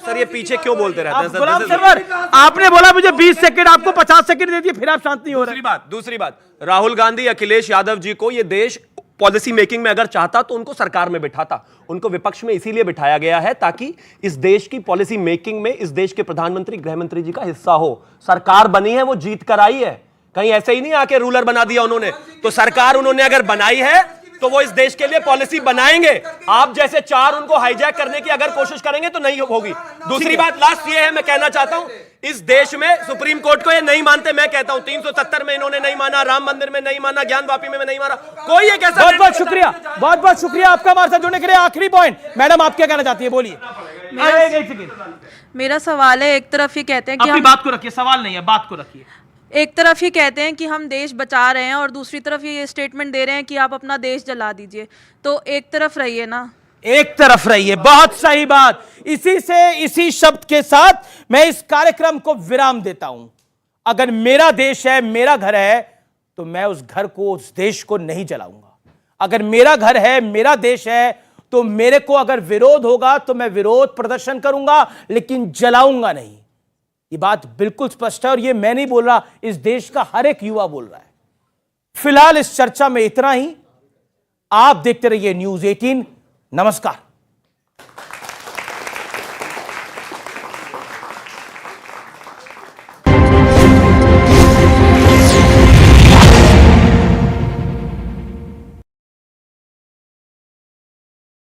सर ये पीछे क्यों बोलते रहते हैं? गुलाम सरवर, आपने बोला मुझे 20 सेकंड, आपको 50 सेकंड दे दिए, फिर आप शांति हो रहे हैं। दूसरी बात, राहुल गांधी, अखिलेश यादव जी को ये देश पॉलिसी मेकिंग में अगर चाहता तो उनको सरकार में बिठाता। उनको विपक्ष में इसीलिए बिठाया गया है ताकि इस देश की पॉलिसी मेकिंग में इस देश के प्रधानमंत्री, गृहमंत्री जी का हिस्सा हो। सरकार बनी है, वो जीत कर आई है, कहीं ऐसे ही नहीं आके रूलर बना दिया उन्होंने। तो सरकार उन्होंने अगर बनाई है तो वो इस देश के लिए पॉलिसी बनाएंगे। आप जैसे चार उनको हाईजैक करने की अगर कोशिश करेंगे तो नहीं होगी। दूसरी बात लास्ट ये है, मैं कहना चाहता हूं, इस देश में सुप्रीम कोर्ट को ये नहीं मानते। मैं कहता हूं 370 में इन्होंने नहीं माना, राम मंदिर में नहीं माना, ज्ञान वापी में नहीं माना, कोई एक ऐसा। बहुत बहुत शुक्रिया आपका हमारे साथ जुड़ने के लिए। आखिरी पॉइंट, मैडम आप क्या कहना चाहती है, बोलिए। मेरा सवाल है, एक तरफ ये कहते हैं कि अपनी बात को रखिए, सवाल नहीं है, बात को रखिए। एक तरफ ये कहते हैं कि हम देश बचा रहे हैं और दूसरी तरफ ये स्टेटमेंट दे रहे हैं कि आप अपना देश जला दीजिए, तो एक तरफ रहिए ना, एक तरफ रहिए। बहुत सही बात। इसी शब्द के साथ मैं इस कार्यक्रम को विराम देता हूं। अगर मेरा देश है, मेरा घर है, तो मैं उस घर को, उस देश को नहीं जलाऊंगा। अगर मेरा घर है, मेरा देश है, तो मेरे को अगर विरोध होगा तो मैं विरोध प्रदर्शन करूंगा, लेकिन जलाऊंगा नहीं। ये बात बिल्कुल स्पष्ट है और ये मैं नहीं बोल रहा, इस देश का हर एक युवा बोल रहा है। फिलहाल इस चर्चा में इतना ही। आप देखते रहिए न्यूज़ 18। नमस्कार।